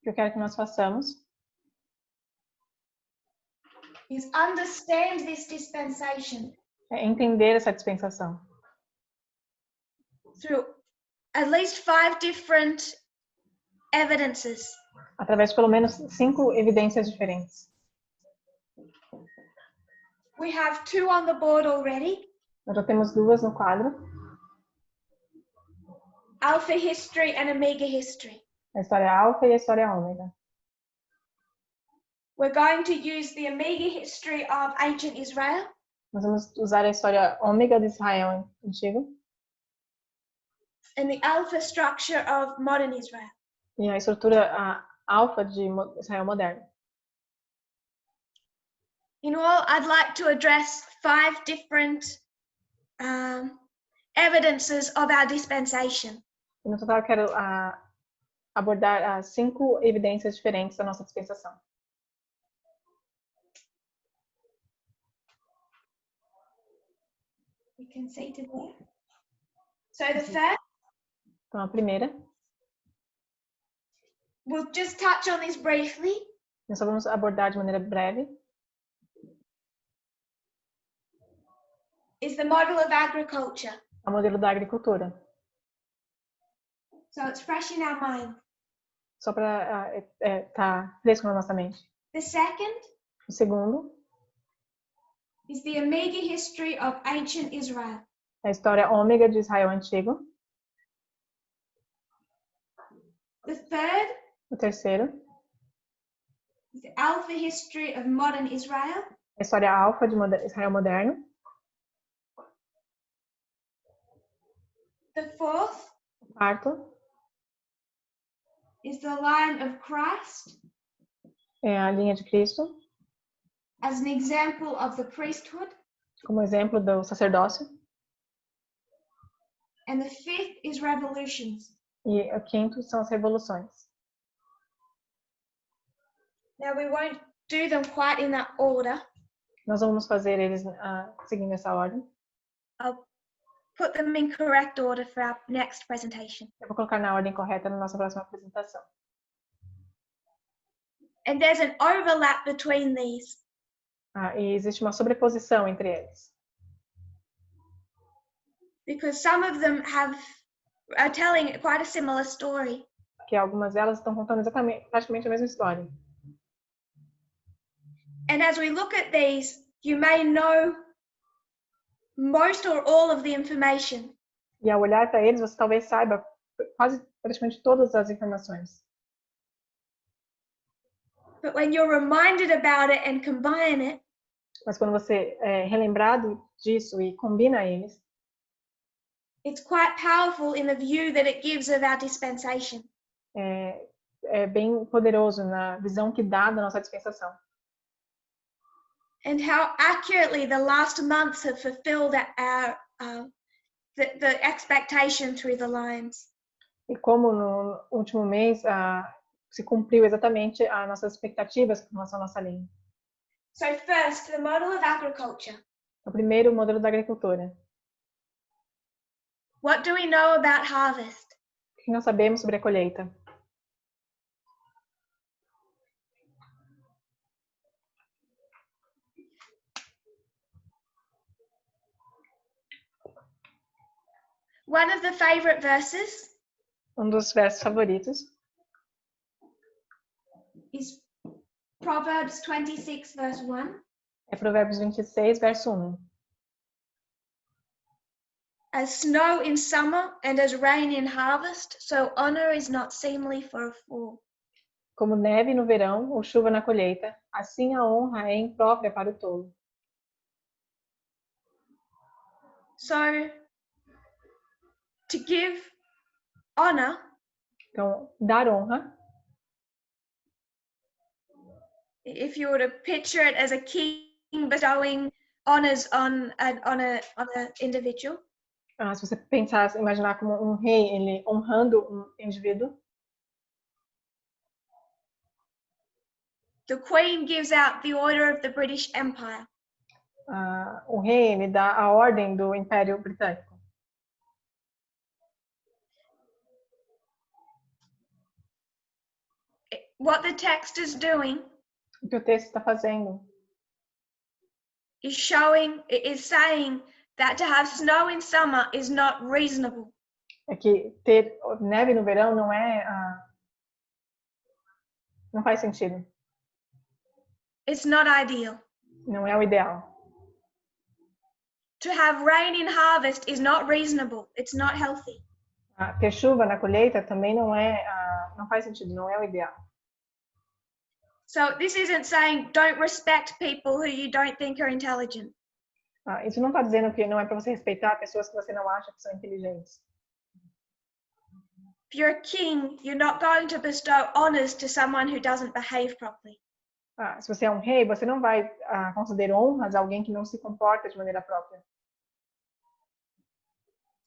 O que eu quero que nós façamos is understand this dispensation é entender essa dispensação through at least 5 different evidences. através de pelo menos 5 evidências diferentes. We have 2 on the board already. Nós já temos 2 no quadro, Alpha history and Omega history. a história alfa e a história ômega. We're going to use the Omega history of ancient Israel Nós vamos usar a história ômega de Israel antigo and the alpha structure of modern Israel. e a estrutura alfa de Israel moderno. In all, I'd like to address 5 different evidences of our dispensation. E no total eu quero abordar 5 evidências diferentes da nossa dispensação. You can see to there. So the first, Então, a primeira, we'll just touch on this briefly, nós só vamos abordar de maneira breve, is the model of agriculture. o modelo da agricultura. So it's fresh in our mind. Só para estar fresco na nossa mente. The second O segundo, is the Omega history of ancient Israel. a história ômega de Israel antigo. The third O terceiro, is the Alpha history of modern Israel. a história alfa de Israel moderno. The fourth O quarto, is the line of Christ é a linha de Cristo, as an example of the priesthood. como exemplo do sacerdócio. And the fifth is revolutions. E o quinto são as revoluções. Now we won't do them quite in that order. Nós vamos fazer eles seguindo essa ordem. I'll put them in correct order for our next presentation. Eu vou colocar na ordem correta na nossa próxima apresentação. And there's an overlap between these. E existe uma sobreposição entre eles. Because some of them are telling quite a similar story. Porque algumas delas estão contando praticamente a mesma história. And as we look at these, you may know most or all of the information. E ao olhar para eles, você talvez saiba praticamente todas as informações. But when you're reminded about it and combine it, Mas quando você é relembrado disso e combina eles, It's quite powerful in the view that it gives of our dispensation. É bem poderoso na visão que dá da nossa dispensação. And how accurately the last months have fulfilled the expectation through the lines. E como no último mês se cumpriu exatamente as nossas expectativas com relação à nossa linha. So first, the model of agriculture. O primeiro, o modelo da agricultura. What do we know about harvest? O que nós sabemos sobre a colheita? One of the favorite verses Dos versos favoritos is Proverbs 26, verse 1. é Provérbios 26, verso 1. As snow in summer and as rain in harvest, so honor is not seemly for a fool. Como neve no verão ou chuva na colheita, assim a honra é imprópria para o tolo. So, to give honor Então, dar honra, if you were to picture it as a king bestowing honors on an individual, se você pensar, imaginar como um rei, ele honrando um indivíduo, the Queen gives out the Order of the British Empire. o rei ele dá a ordem do Império Britânico. What the text is doing O que o texto está fazendo is saying that to have snow in summer is not reasonable. é que ter neve no verão não faz sentido. It's not ideal. Não é o ideal. To have rain in harvest is not reasonable. It's not healthy. Ter chuva na colheita também não faz sentido, não é o ideal. So this isn't saying don't respect people who you don't think are intelligent. Isso não está dizendo que não é para você respeitar pessoas que você não acha que são inteligentes. If you're a king, you're not going to bestow honors to someone who doesn't behave properly. Se você é um rei, você não vai conceder honras a alguém que não se comporta de maneira própria.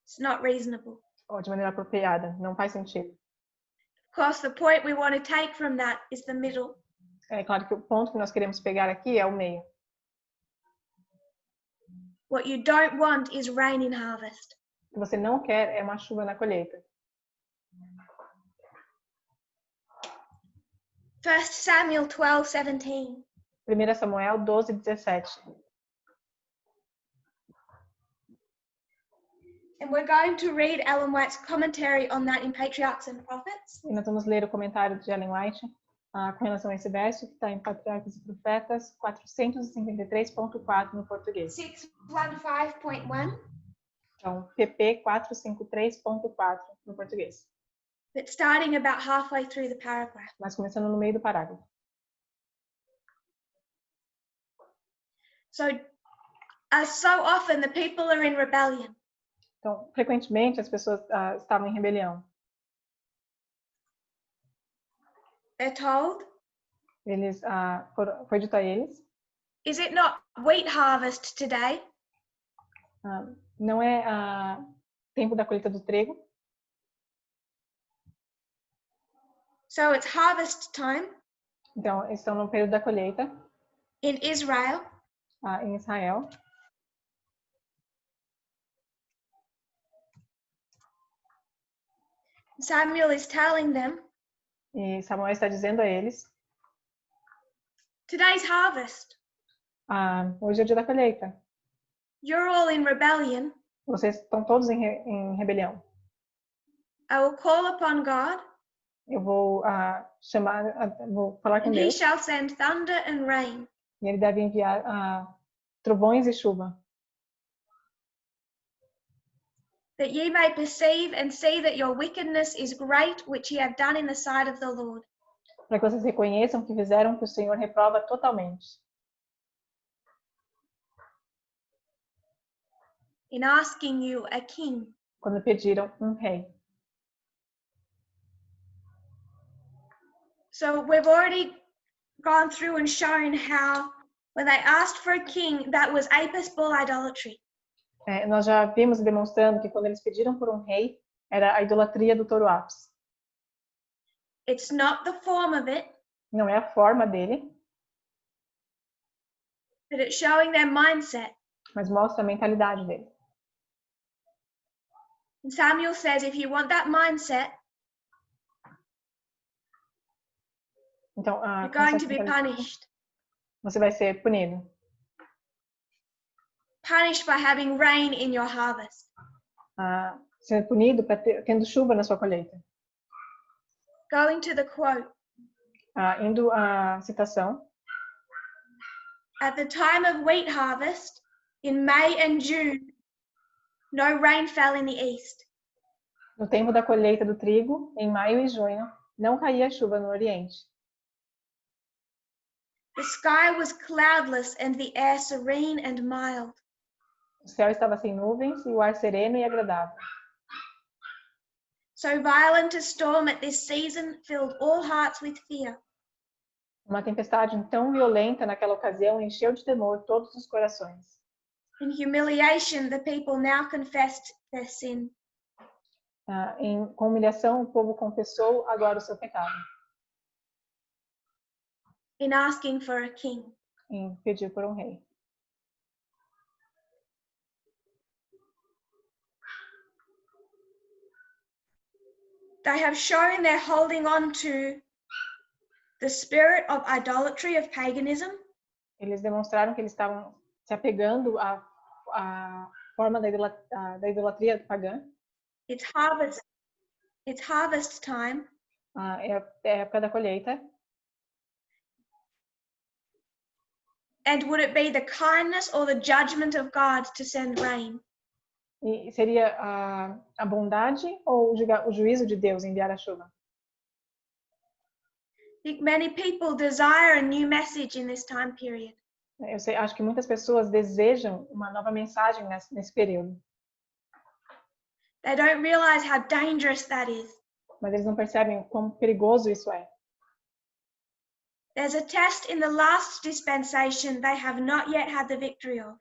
It's not reasonable. Ou de maneira apropriada. Não faz sentido. Of course, the point we want to take from that is the middle. É claro que o ponto que nós queremos pegar aqui é o meio. What you don't want is rain in harvest. O que você não quer é uma chuva na colheita. 1 Samuel 12:17. 1 Samuel 12:17. And we're going to read Ellen White's commentary on that in Patriarchs and Prophets. E nós vamos ler o comentário de Ellen White com relação a esse verso, que está em Patriarcas e Profetas 453.4 no português. 615.1. Então, PP 453.4 no português. But starting about halfway through the paragraph. Mas começando no meio do parágrafo. So often the people are in rebellion. Então, frequentemente as pessoas estavam em rebelião. They're told, foi dito a eles, is it not wheat harvest today? não é tempo da colheita do trigo. So it's harvest time Então, eles estão no período da colheita in Israel. Em Israel. Samuel is telling them, E Samuel está dizendo a eles, today's harvest. Hoje é o dia da colheita. You're all in rebellion. Vocês estão todos em rebelião. I will call upon God, Eu vou vou falar com and he Deus, shall send thunder and rain, e ele deve enviar trovões e chuva, that ye may perceive and see that your wickedness is great, which ye have done in the sight of the Lord. para que vocês reconheçam que fizeram que o Senhor reprova totalmente. In asking you a king. quando pediram um rei. So we've already gone through and shown how when they asked for a king, that was Apis bull idolatry. Nós já vimos e demonstrando que quando eles pediram por um rei, era a idolatria do touro Apis. It's not the form of it, Não é a forma dele, but it's showing their mindset. mas mostra a mentalidade dele. And Samuel says, if you want that mindset, Então, you're going to be punished. você vai ser punido. Punished by having rain in your harvest. Ser punido tendo chuva na sua colheita. Going to the quote, Indo à citação. at the time of wheat harvest, in May and June, no rain fell in the east. No tempo da colheita do trigo, em maio e junho, não caía chuva no Oriente. The sky was cloudless and the air serene and mild. O céu estava sem nuvens e o ar sereno e agradável. So violent a storm at this season filled all hearts with fear. Uma tempestade tão violenta naquela ocasião encheu de temor todos os corações. In humiliation, the people now confessed their sin. Com humilhação, o povo confessou agora o seu pecado, In asking for a king. em pedir por um rei. They have shown they're holding on to the spirit of idolatry, of paganism, Eles demonstraram que eles estavam se apegando à forma da idolatria pagã. It's harvest time, É a época da colheita. and would it be the kindness or the judgment of God to send rain? E seria a bondade ou o juízo de Deus enviar a chuva? I think many people desire a new message in this time period. Acho que muitas pessoas desejam uma nova mensagem nesse período, They don't realize how dangerous that is. mas eles não percebem o quão perigoso isso é. There's a test in the last dispensation they have not yet had the victory of.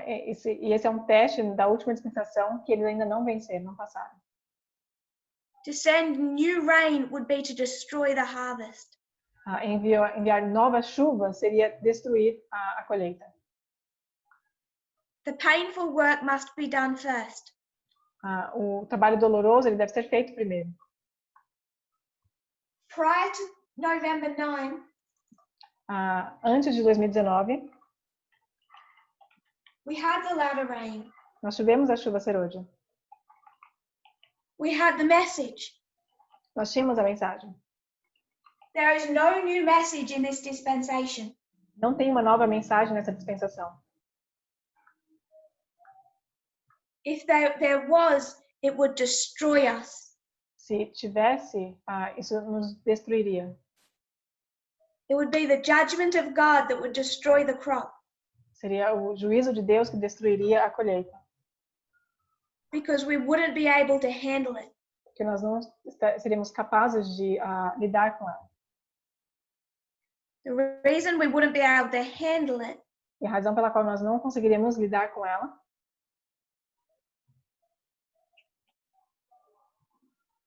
Esse é um teste da última dispensação que eles ainda não venceram, não passaram. To send new rain would be to destroy the harvest. Enviar nova chuva seria destruir a colheita. The painful work must be done first. O trabalho doloroso ele deve ser feito primeiro. Prior to November 9, Antes de 2019, we had the latter rain. nós tivemos a chuva serôdia. We had the message. Nós tínhamos a mensagem. There is no new message in this dispensation. Não tem uma nova mensagem nessa dispensação. If there was, it would destroy us. Se tivesse, isso nos destruiria. It would be the judgment of God that would destroy the crop, Seria o juízo de Deus que destruiria a colheita. because we wouldn't be able to handle it. Porque nós não seríamos capazes de lidar com ela. The reason we wouldn't be able to handle it E a razão pela qual nós não conseguiríamos lidar com ela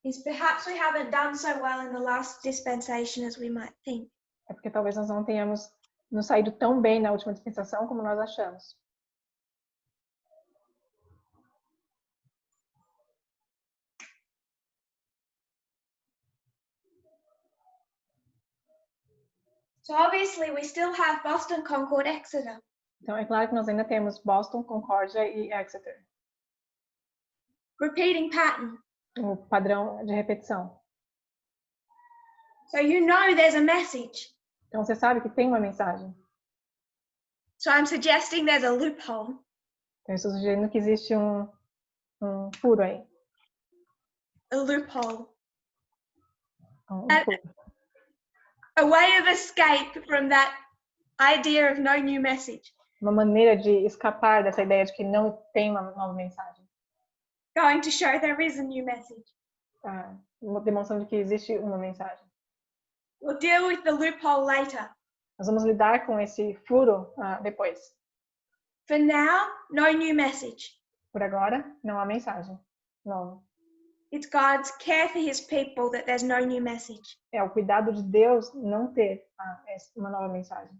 is perhaps we haven't done so well in the last dispensation as we might think. é porque talvez nós não tenhamos nos saído tão bem na última dispensação como nós achamos. So obviously we still have Boston, Concord, Exeter. Então, é claro que nós ainda temos Boston, Concórdia e Exeter. Repeating pattern. O padrão de repetição. So you know there's a message. Então, você sabe que tem uma mensagem. So I'm suggesting there's a loophole. Então, eu estou sugerindo que existe um furo aí. A loophole. Um And- furo. A way of escape from that idea of no new message. Uma maneira de escapar dessa ideia de que não tem uma nova mensagem. going to show there is a new message. Demonstrando que existe uma mensagem. We'll deal with the loophole later. Nós vamos lidar com esse furo depois. For now, no new message. Por agora, não há mensagem. Não. It's God's care for his people that there's no new message. É o cuidado de Deus não ter uma nova mensagem.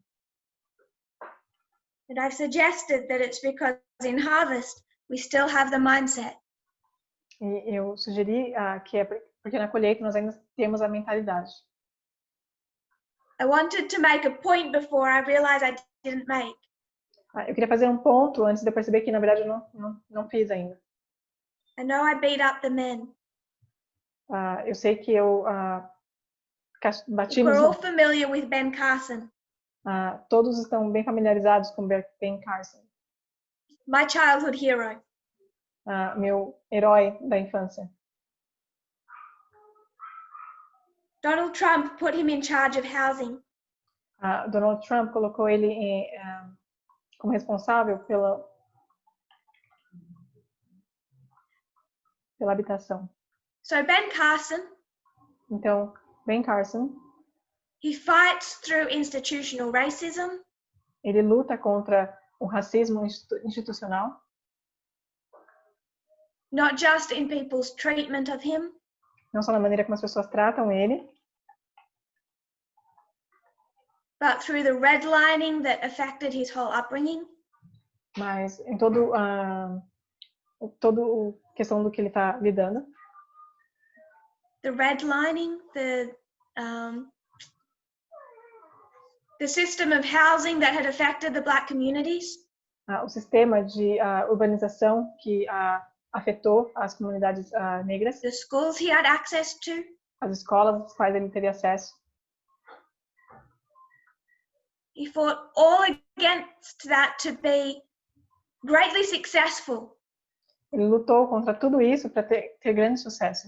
And I've suggested that it's because in harvest we still have the mindset. E eu sugeri que é porque na colheita nós ainda temos a mentalidade. I wanted to make a point before I realized I didn't make. Eu queria fazer um ponto antes de eu perceber que na verdade eu não fiz ainda. I know I beat up the men. Eu sei que eu bati We're all nos... familiar with Ben Carson. Todos estão bem familiarizados com Ben Carson. My childhood hero. Meu herói da infância. Donald Trump put him in charge of housing. Donald Trump colocou ele como responsável pela habitação. So Ben Carson, Então, Ben Carson, he fights through institutional racism. ele luta contra o racismo institucional, Not just in people's treatment of him, não só na maneira como as pessoas tratam ele, but through the redlining that affected his whole upbringing. mas em todo questão do que ele está lidando. The redlining, the system of housing that had affected the Black communities. O sistema de urbanização que afetou as comunidades negras, The schools he had access to. as escolas às quais ele teve acesso. He fought all against that to be greatly successful. Ele lutou contra tudo isso para ter grande sucesso.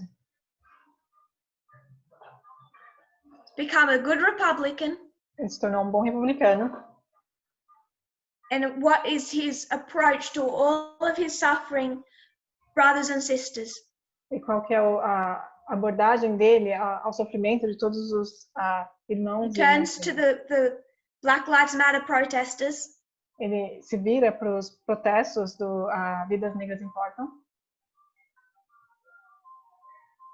Become a good Republican. Ele se tornou um bom republicano. And what is his approach to all of his suffering brothers and sisters? E qual que é a abordagem dele ao sofrimento de todos os irmãos He e irmãs? turns to the Black Lives Matter protesters. Ele se vira para os protestos do Vidas Negras Importam.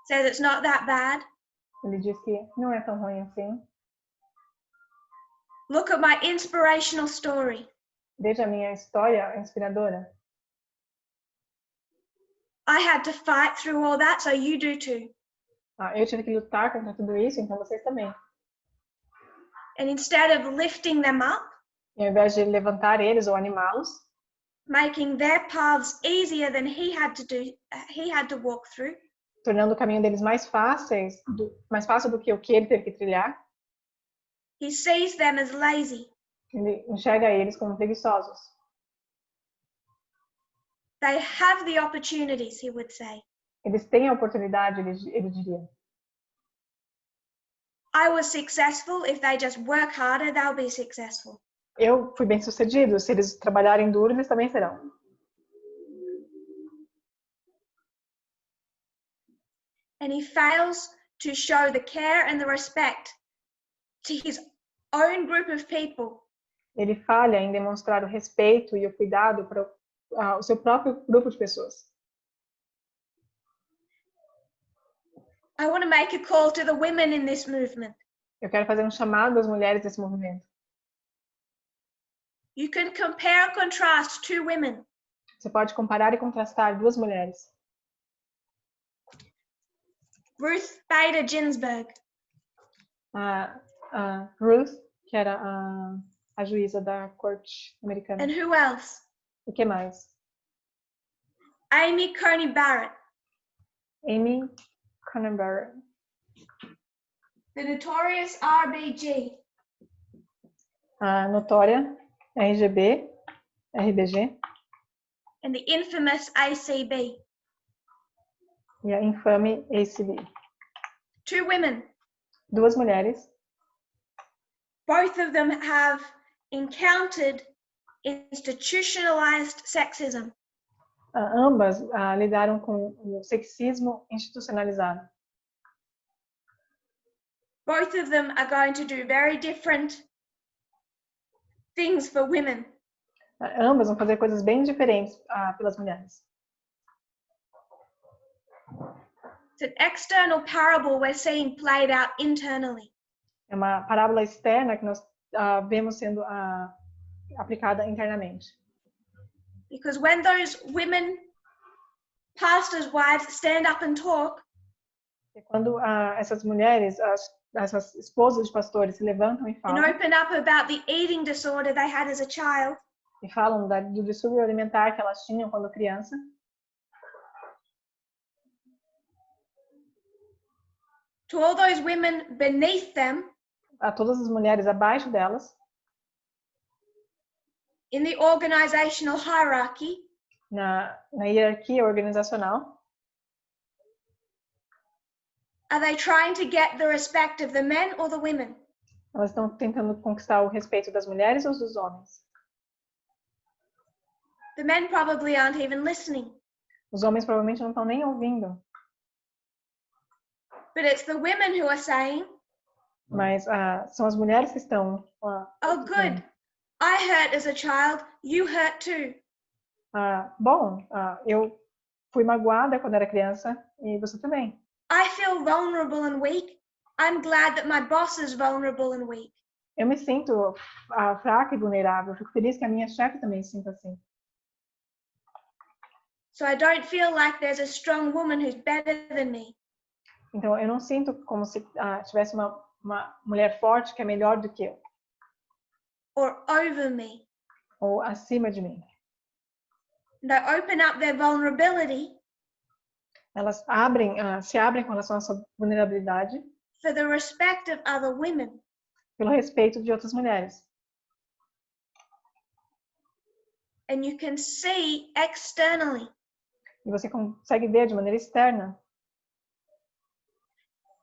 Says it's not that bad. Ele diz que não é tão ruim assim. Look at my inspirational story. Veja a minha história inspiradora. I had to fight through all that, so you do too. Eu tive que lutar contra tudo isso, então vocês também. And instead of lifting them up, E ao invés de levantar eles ou animá-los, making their paths easier than he had to walk through, tornando o caminho deles mais fácil do que o que ele teve que trilhar, he sees them as lazy. ele enxerga eles como preguiçosos. They have the opportunities, he would say. Eles têm a oportunidade, ele diria. I was successful. If they just work harder, they'll be successful. Eu fui bem sucedido. Se eles trabalharem duro, eles também serão. And he fails to show the care and the respect to his own group of people. Ele falha em demonstrar o respeito e o cuidado para o seu próprio grupo de pessoas. I want to make a call to the women in this movement. Eu quero fazer um chamado às mulheres desse movimento. You can compare and contrast two women. Você pode comparar e contrastar duas mulheres. Ruth Bader Ginsburg. Ruth, que era a juíza da corte americana. And who else? O que mais? Amy Coney Barrett. Amy Coney Barrett. The notorious RBG. A notória RBG. And the infamous ACB. E a infame ACB. Two women. Duas mulheres. Both of them have encountered institutionalized sexism. ambas lidaram com o sexismo institucionalizado. Both of them are going to do very different things for women. Ambas vão fazer coisas bem diferentes pelas mulheres. It's an external parable we're seeing played out internally. É uma parábola externa que nós vemos sendo aplicada internamente. Because when those women, pastors' wives, stand up and talk, E quando essas mulheres, essas esposas de pastores se levantam e and falam, open up about the eating disorder they had as a child, e falam do distúrbio alimentar que elas tinham quando criança, to all those women beneath them a todas as mulheres abaixo delas, in the organizational hierarchy, na hierarquia organizacional, are they trying to get the respect of the men or the women? elas estão tentando conquistar o respeito das mulheres ou dos homens? The men probably aren't even listening, Os homens provavelmente não estão nem ouvindo, but it's the women who are saying, mas são as mulheres que estão oh good, I hurt as a child, you hurt too. bom, eu fui magoada quando era criança e você também. I feel vulnerable and weak. I'm glad that my boss is vulnerable and weak. Eu me sinto fraca e vulnerável. Eu fico feliz que a minha chefe também se sinta assim. So I don't feel like there's a strong woman who's better than me. Então, eu não sinto como se tivesse uma mulher forte que é melhor do que eu, Or over me. ou acima de mim. And I open up their vulnerability Elas se abrem com relação à sua vulnerabilidade for the respect of other women. pelo respeito de outras mulheres. And you can see externally E você consegue ver de maneira externa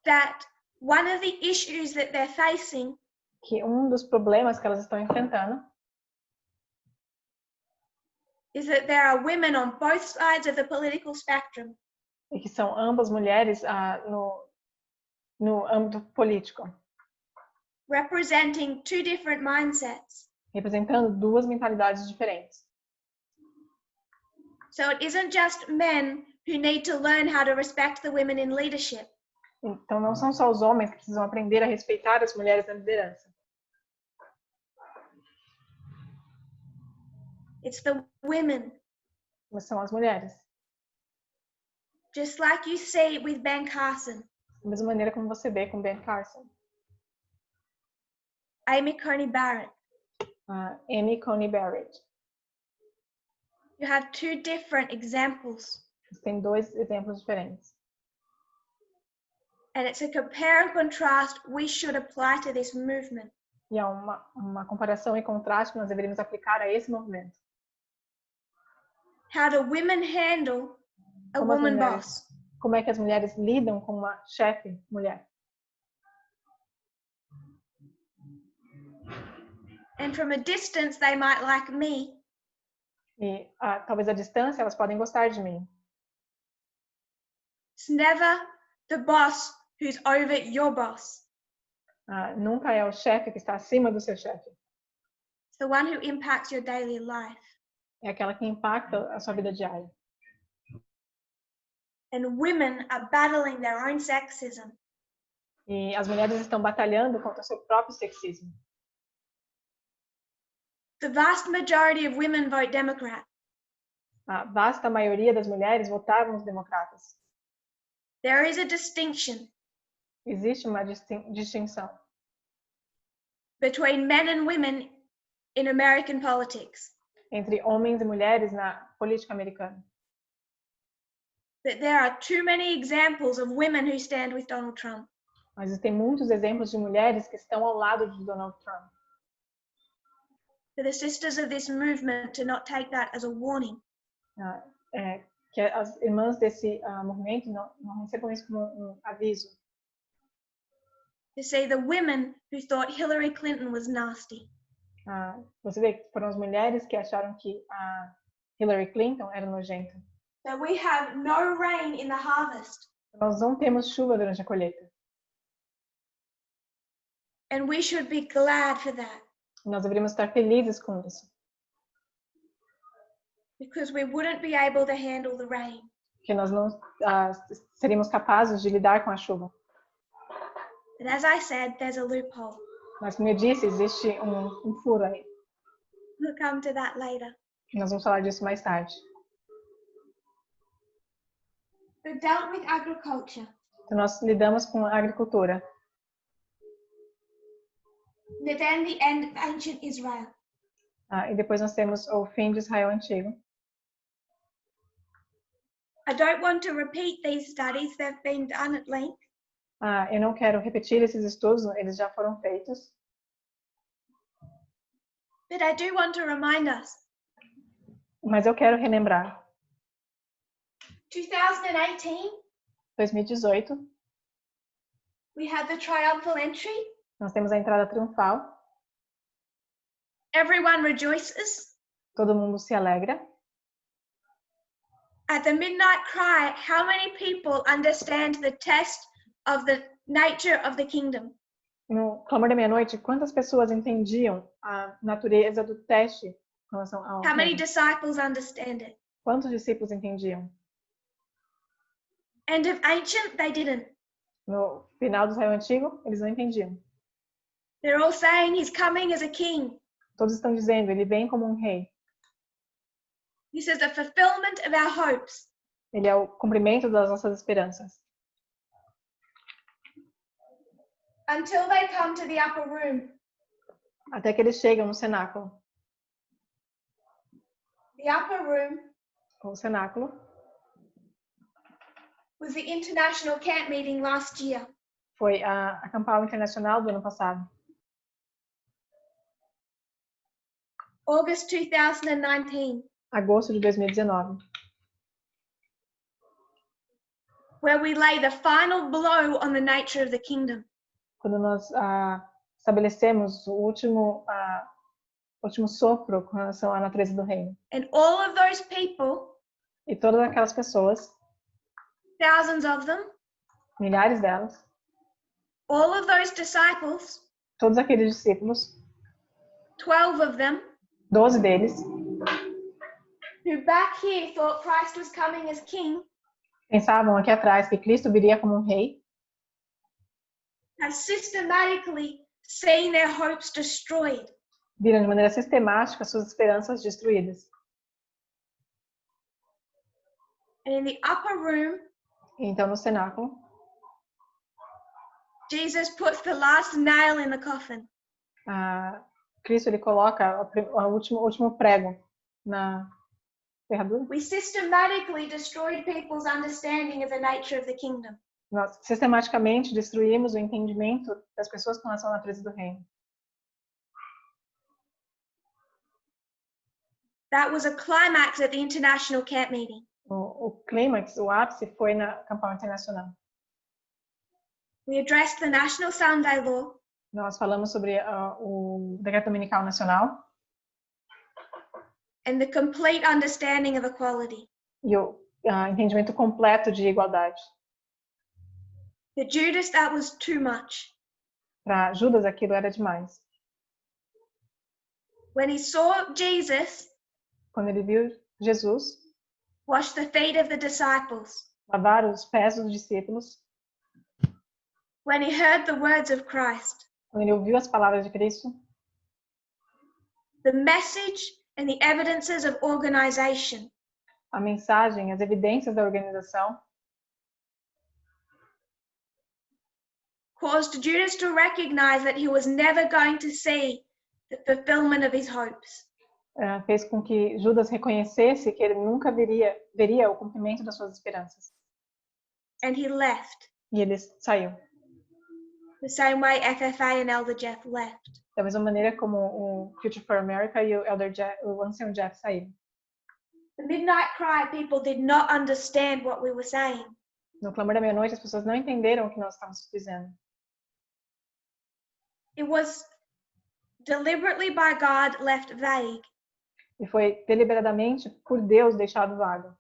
that one of the issues that they're facing que um dos problemas que elas estão enfrentando is that there are women on both sides of the political spectrum é que são ambas mulheres no âmbito político, representing two different mindsets. representando duas mentalidades diferentes. So it isn't just men who need to learn how to respect the women in leadership. Então, não são só os homens que precisam aprender a respeitar as mulheres na liderança. It's the women. Mas são as mulheres. Just like you see with Ben Carson, Da mesma maneira como você vê com Ben Carson, Amy Coney Barrett. Amy Coney Barrett. You have two different examples. Tem dois exemplos diferentes. And it's a compare and contrast we should apply to this movement. E é uma comparação e contraste que nós deveríamos aplicar a esse movimento. How do women handle a Como as woman mulheres- boss? Como é que as mulheres lidam com uma chefe mulher? And from a distance, they might like me, E talvez à distância elas podem gostar de mim. it's never the boss who's over your boss. Nunca é o chefe que está acima do seu chefe. It's the one who impacts your daily life. É aquela que impacta a sua vida diária. And women are battling their own sexism. E as mulheres estão batalhando contra o seu próprio sexismo. The vast majority of women vote Democrat. A vasta maioria das mulheres votaram nos democratas. There is a distinction Existe uma distinção between men and women in American politics. entre homens e mulheres na política americana. But there are too many examples of women who stand with Donald Trump. Mas existem muitos exemplos de mulheres que estão ao lado de Donald Trump. For the sisters of this movement to not take that as a warning. Que as irmãs desse movimento não recebam isso como um aviso. To see the women who thought Hillary Clinton was nasty. Você vê que foram as mulheres que acharam que a Hillary Clinton era nojenta. So we have no rain in the harvest. Nós não temos chuva durante a colheita. And we should be glad for that, Nós deveríamos estar felizes com isso, because we wouldn't be able to handle the rain. porque nós não seríamos capazes de lidar com a chuva. But as I said, there's a loophole. Mas, como eu disse, existe um furo aí. We'll come to that later. Nós vamos falar disso mais tarde. We dealt with agriculture. Então, nós lidamos com a agricultura. And then the end of ancient Israel. E depois nós temos o fim de Israel antigo. I don't want to repeat these studies, they've been done at length. Eu não quero repetir esses estudos, eles já foram feitos. But I do want to remind us. Mas eu quero relembrar. 2018, 2018, we had the triumphal entry. nós temos a entrada triunfal. Everyone rejoices. Todo mundo se alegra. At the midnight cry, how many people understand the test of the nature of the kingdom? No clamor da meia-noite, quantas pessoas entendiam a natureza do teste com relação ao How many reino? disciples understand it? Quantos discípulos entendiam? And of ancient, they didn't. No final do Israel antigo, eles não entendiam. They're all saying he's coming as a king. Todos estão dizendo, ele vem como um rei. This is the fulfillment of our hopes. Ele é o cumprimento das nossas esperanças. Until they come to the upper room. Até que eles chegam no cenáculo. The upper room O cenáculo was the international camp meeting last year. foi a Campal internacional do ano passado. August 2019. Agosto de 2019. Where we lay the final blow on the nature of the kingdom. Quando nós estabelecemos o último sopro com relação à natureza do reino. And all of those people, E todas aquelas pessoas, thousands of them, milhares delas, all of those disciples, todos aqueles discípulos, 12 of them, 12 deles, who back here thought Christ was coming as king, pensavam aqui atrás que Cristo viria como um rei, have systematically seen their hopes destroyed. viram de maneira sistemática suas esperanças destruídas. And in the upper room, E então, no cenáculo, Jesus puts the last nail in the coffin. Cristo ele coloca o último prego na ferradura. We systematically destroyed people's understanding of the nature of the kingdom. Nós sistematicamente destruímos o entendimento das pessoas com relação à natureza do reino. That was a climax at the international camp meeting. O clímax, o ápice, foi na Campal Internacional. We addressed the National Sunday Law, Nós falamos sobre o Decreto Dominical Nacional and the complete understanding of equality. e o entendimento completo de igualdade. For Judas, that was too much. Para Judas, aquilo era demais. When he saw Jesus Quando ele viu Jesus wash the feet of the disciples, lavar os pés dos discípulos, when he heard the words of Christ, quando ele ouviu as palavras de Cristo, the message and the evidences of organization, a mensagem, as evidências da organização, caused Judas to recognize that he was never going to see the fulfillment of his hopes. Fez com que Judas reconhecesse que ele nunca veria o cumprimento das suas esperanças. And he left, E ele saiu. the same way FFA and Elder Jeff left. Da mesma maneira como o Future for America e o Ancião Jeff saíram. The midnight cry, people did not understand what we were saying. No clamor da meia-noite, as pessoas não entenderam o que nós estávamos dizendo. It was deliberately by God left vague. e foi deliberadamente por Deus deixado vago.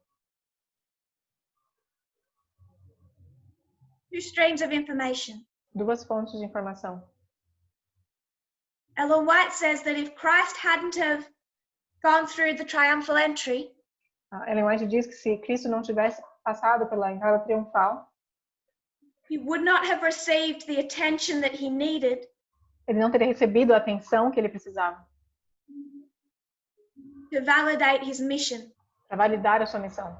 Two streams of information. Duas fontes de informação. Ellen White says that if Christ hadn't have gone through the triumphal entry, Ellen White diz que se Cristo não tivesse passado pela entrada triunfal, he would not have received the attention that he needed ele não teria recebido a atenção que ele precisava to validate his mission. para validar a sua missão.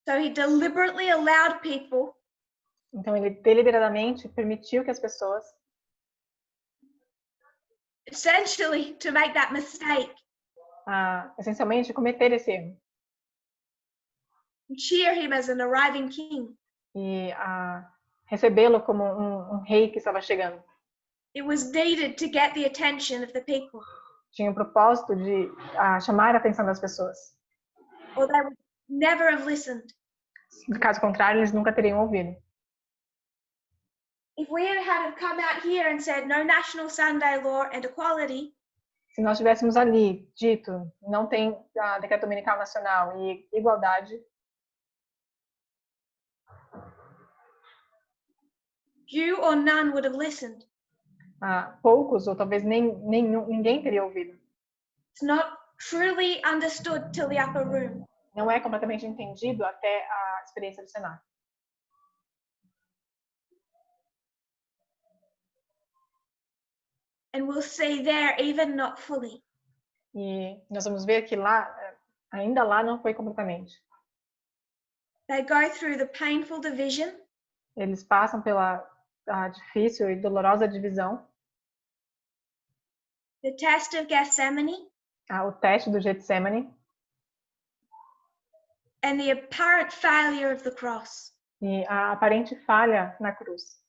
So he deliberately allowed people Então ele deliberadamente permitiu que as pessoas, essentially to make that mistake essencialmente, cometerem esse erro and cheer him as an arriving king. e recebê-lo como um rei que estava chegando. It was needed to get the attention of the people, Tinha o propósito de chamar a atenção das pessoas. or they would never have listened. Caso contrário, eles nunca teriam ouvido. If we had come out here and said no national Sunday law and equality, Se nós tivéssemos ali dito, não tem decreto dominical nacional e igualdade, few or none would have listened. poucos ou talvez ninguém teria ouvido. It's not truly understood till the upper room. Não é completamente entendido até a experiência do Cenáculo. And we'll see there, even not fully. E nós vamos ver que lá, ainda lá não foi completamente. They go through the painful division, Eles passam pela difícil e dolorosa divisão, the test of Gethsemane, o teste do Getsemane and the apparent failure of the cross. e a aparente falha na cruz.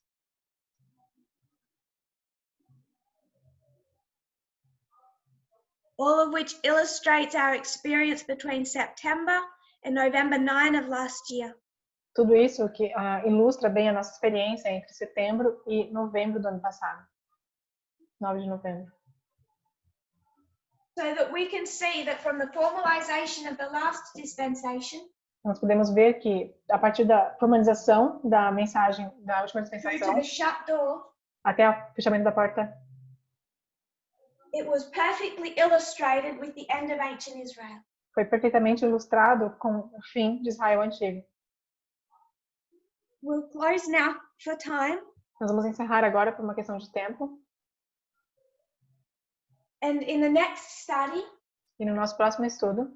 All of which illustrates our experience between September and November 9 of last year. Tudo isso que ilustra bem a nossa experiência entre setembro e novembro do ano passado. 9 de novembro. So that we can see that from the formalization of the last dispensation Nós podemos ver que, a partir da formalização da mensagem da última through to dispensação the shut door, até o fechamento da porta, it was perfectly illustrated with the end of ancient Israel. foi perfeitamente ilustrado com o fim de Israel antigo. We'll close now for time, Nós vamos encerrar agora por uma questão de tempo. and in the next study, E no nosso próximo estudo,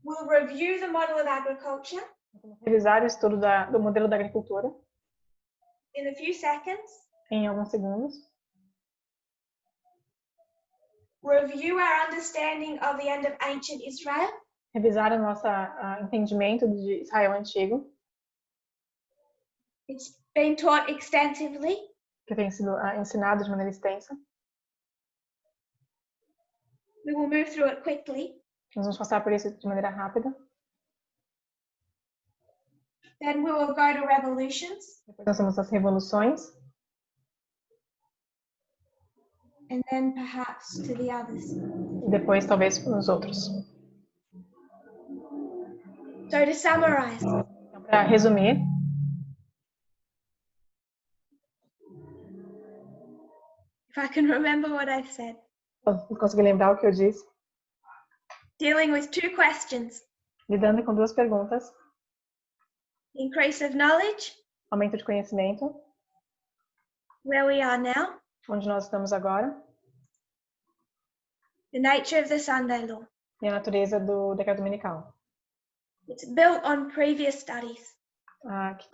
we'll review the model of agriculture vamos revisar o estudo do modelo da agricultura in a few seconds, em alguns segundos. review our understanding of the end of ancient Israel, Revisar o nosso entendimento de Israel antigo, it's been taught extensively, que tem sido ensinado de maneira extensa. we will move through it quickly, Nós vamos passar por isso de maneira rápida. then we will go to revolutions, Depois nós temos as revoluções. and then perhaps to the others. E depois, talvez, os outros. So to summarize, Então, para resumir, if I can remember what I've said, eu consegui lembrar o que eu disse, dealing with two questions, lidando com duas perguntas: increase of knowledge, aumento de conhecimento, where we are now, onde nós estamos agora, the nature of the Sunday law. e a natureza do decreto dominical, It's built on previous studies. que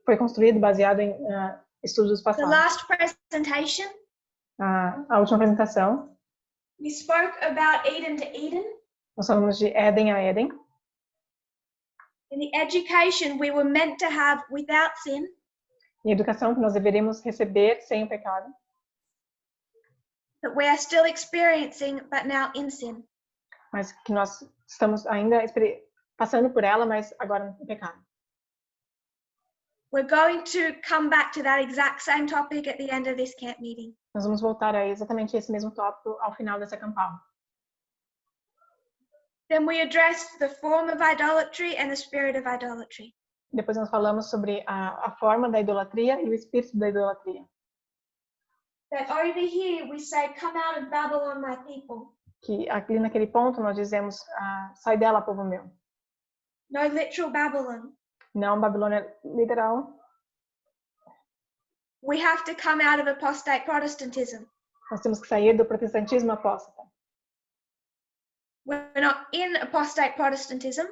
foi construído baseado em estudos The passados. last presentation, A última apresentação, we spoke about Eden to Eden. nós falamos de Éden a Éden, In the education we were meant to have without sin, e a educação que nós deveríamos receber sem o pecado, that we are still experiencing, but now in sin. mas que nós estamos ainda passando por ela, mas agora no pecado. We're going to come back to that exact same topic at the end of this camp meeting. Nós vamos voltar a exatamente esse mesmo tópico ao final dessa Campal. Then we addressed the form of idolatry and the spirit of idolatry. Depois nós falamos sobre a forma da idolatria e o espírito da idolatria. That over here we say, come out of Babylon, my people. Que aqui naquele ponto nós dizemos, sai dela, povo meu. No literal Babylon. Não Babilônia literal. We have to come out of apostate Protestantism. Nós temos que sair do protestantismo apóstata. We're not in apostate Protestantism.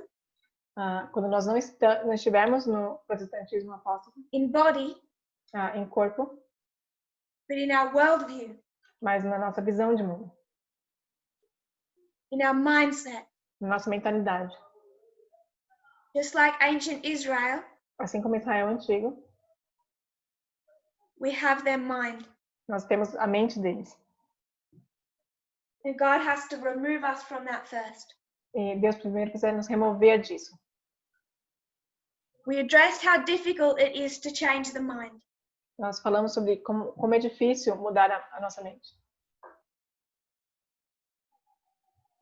Quando nós não estivermos no protestantismo apóstata, In body, em corpo, but in our worldview, mas na nossa visão de mundo, in our mindset. na nossa mentalidade. Just like ancient Israel, Assim como Israel antigo, we have their mind. nós temos a mente deles. And God has to remove us from that first. E Deus primeiro precisa nos remover disso. We addressed how difficult it is to change the mind. Nós falamos sobre como é difícil mudar a nossa mente.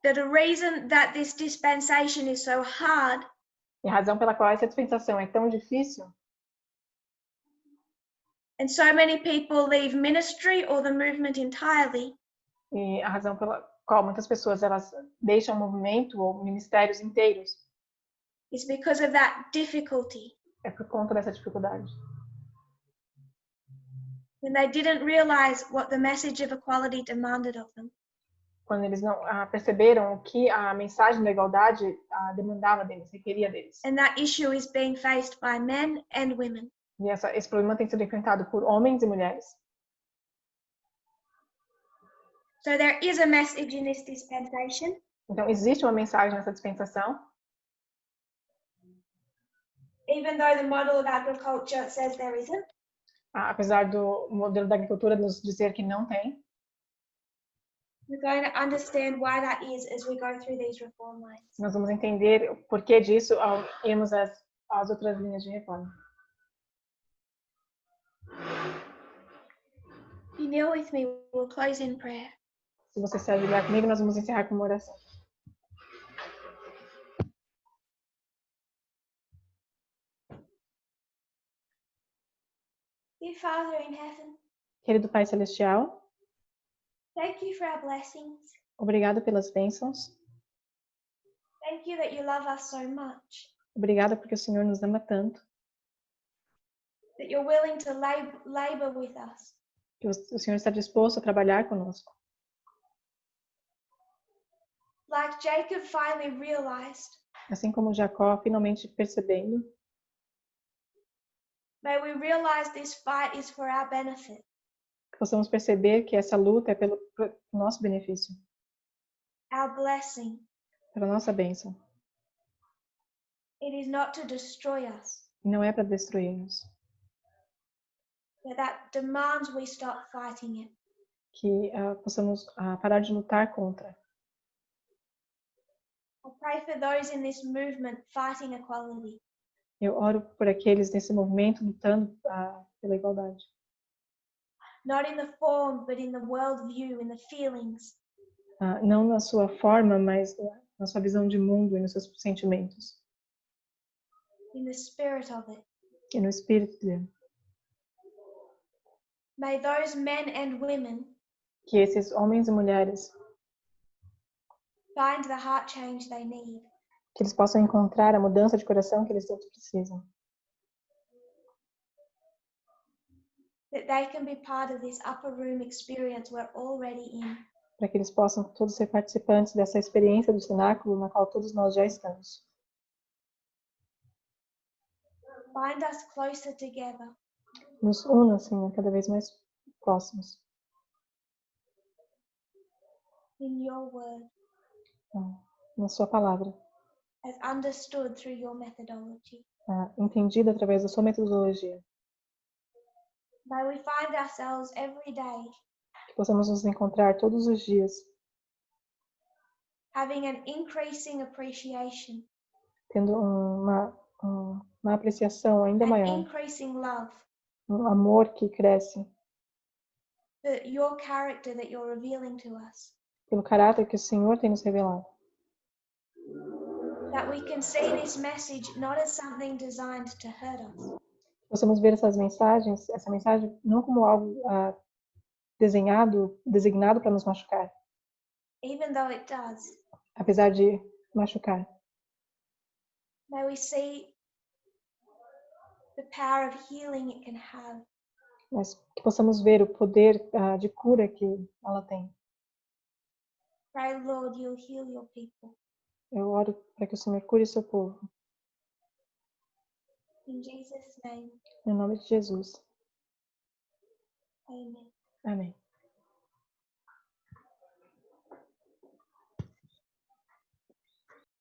That the reason that this dispensation is so hard E a razão pela qual essa dispensação é tão difícil, and so many people leave ministry or the movement entirely, e a razão pela qual muitas pessoas elas deixam o movimento ou ministérios inteiros, is because of that difficulty. é por conta dessa dificuldade. When they didn't realize what the message of equality demanded of them. Quando eles não perceberam o que a mensagem da igualdade demandava deles, requeria deles. And that issue is being faced by men and women. E esse problema tem sido enfrentado por homens e mulheres. So there is a message in this dispensation. Então, existe uma mensagem nessa dispensação, Even though the model of agriculture says there isn't. Apesar do modelo da agricultura nos dizer que não tem. We're going to understand why that is as we go through these reform lines. Nós vamos entender o porquê disso ao irmos às outras linhas de reforma. If you kneel with me, we'll close in prayer. Se você se ajoelhar comigo, nós vamos encerrar com uma oração. Dear Father in heaven, Querido Pai Celestial, thank you for our blessings. obrigado pelas bênçãos. Thank you that you love us so much. Obrigada porque o Senhor nos ama tanto, That you're willing to labor with us. que o Senhor está disposto a trabalhar conosco. Like Jacob finally realized, Assim como Jacó finalmente percebendo, may we realize this fight is for our benefit. que possamos perceber que essa luta é pelo nosso benefício, Our blessing. pela nossa bênção. It is not to destroy us. E não é para destruir-nos. That demands we stop fighting it. Que possamos parar de lutar contra. I pray for those in this movement fighting equality. Eu oro por aqueles nesse movimento lutando pela igualdade. Not in the form, but in the worldview, in the feelings. Não na sua forma, mas na sua visão de mundo e nos seus sentimentos. In the spirit of it. E no espírito dele. May those men and women Que esses homens e mulheres, find the heart change they need. que eles possam encontrar a mudança de coração que eles todos precisam. That they can be part of this upper room experience we're already in. Para que eles possam todos ser participantes dessa experiência do cenáculo na qual todos nós já estamos. Bind us closer together. Nos una, Senhor, cada vez mais próximos. In your word, Na sua palavra. as understood through your methodology. Entendida através da sua metodologia. May we find ourselves every day Que possamos nos encontrar todos os dias, having an increasing appreciation, tendo uma apreciação ainda an maior, increasing love um amor que cresce for your character that you're revealing to us. pelo caráter que o Senhor tem nos revelado. That we can see this message not as something designed to hurt us, Possamos ver essa mensagem não como algo designado para nos machucar, even though it does. apesar de machucar. May we see the power of healing it can have. Mas que possamos ver o poder de cura que ela tem. Pray, Lord, you'll heal your people. Eu oro para que o Senhor cure seu povo. In Jesus' name, Em nome de Jesus. amen. Amém.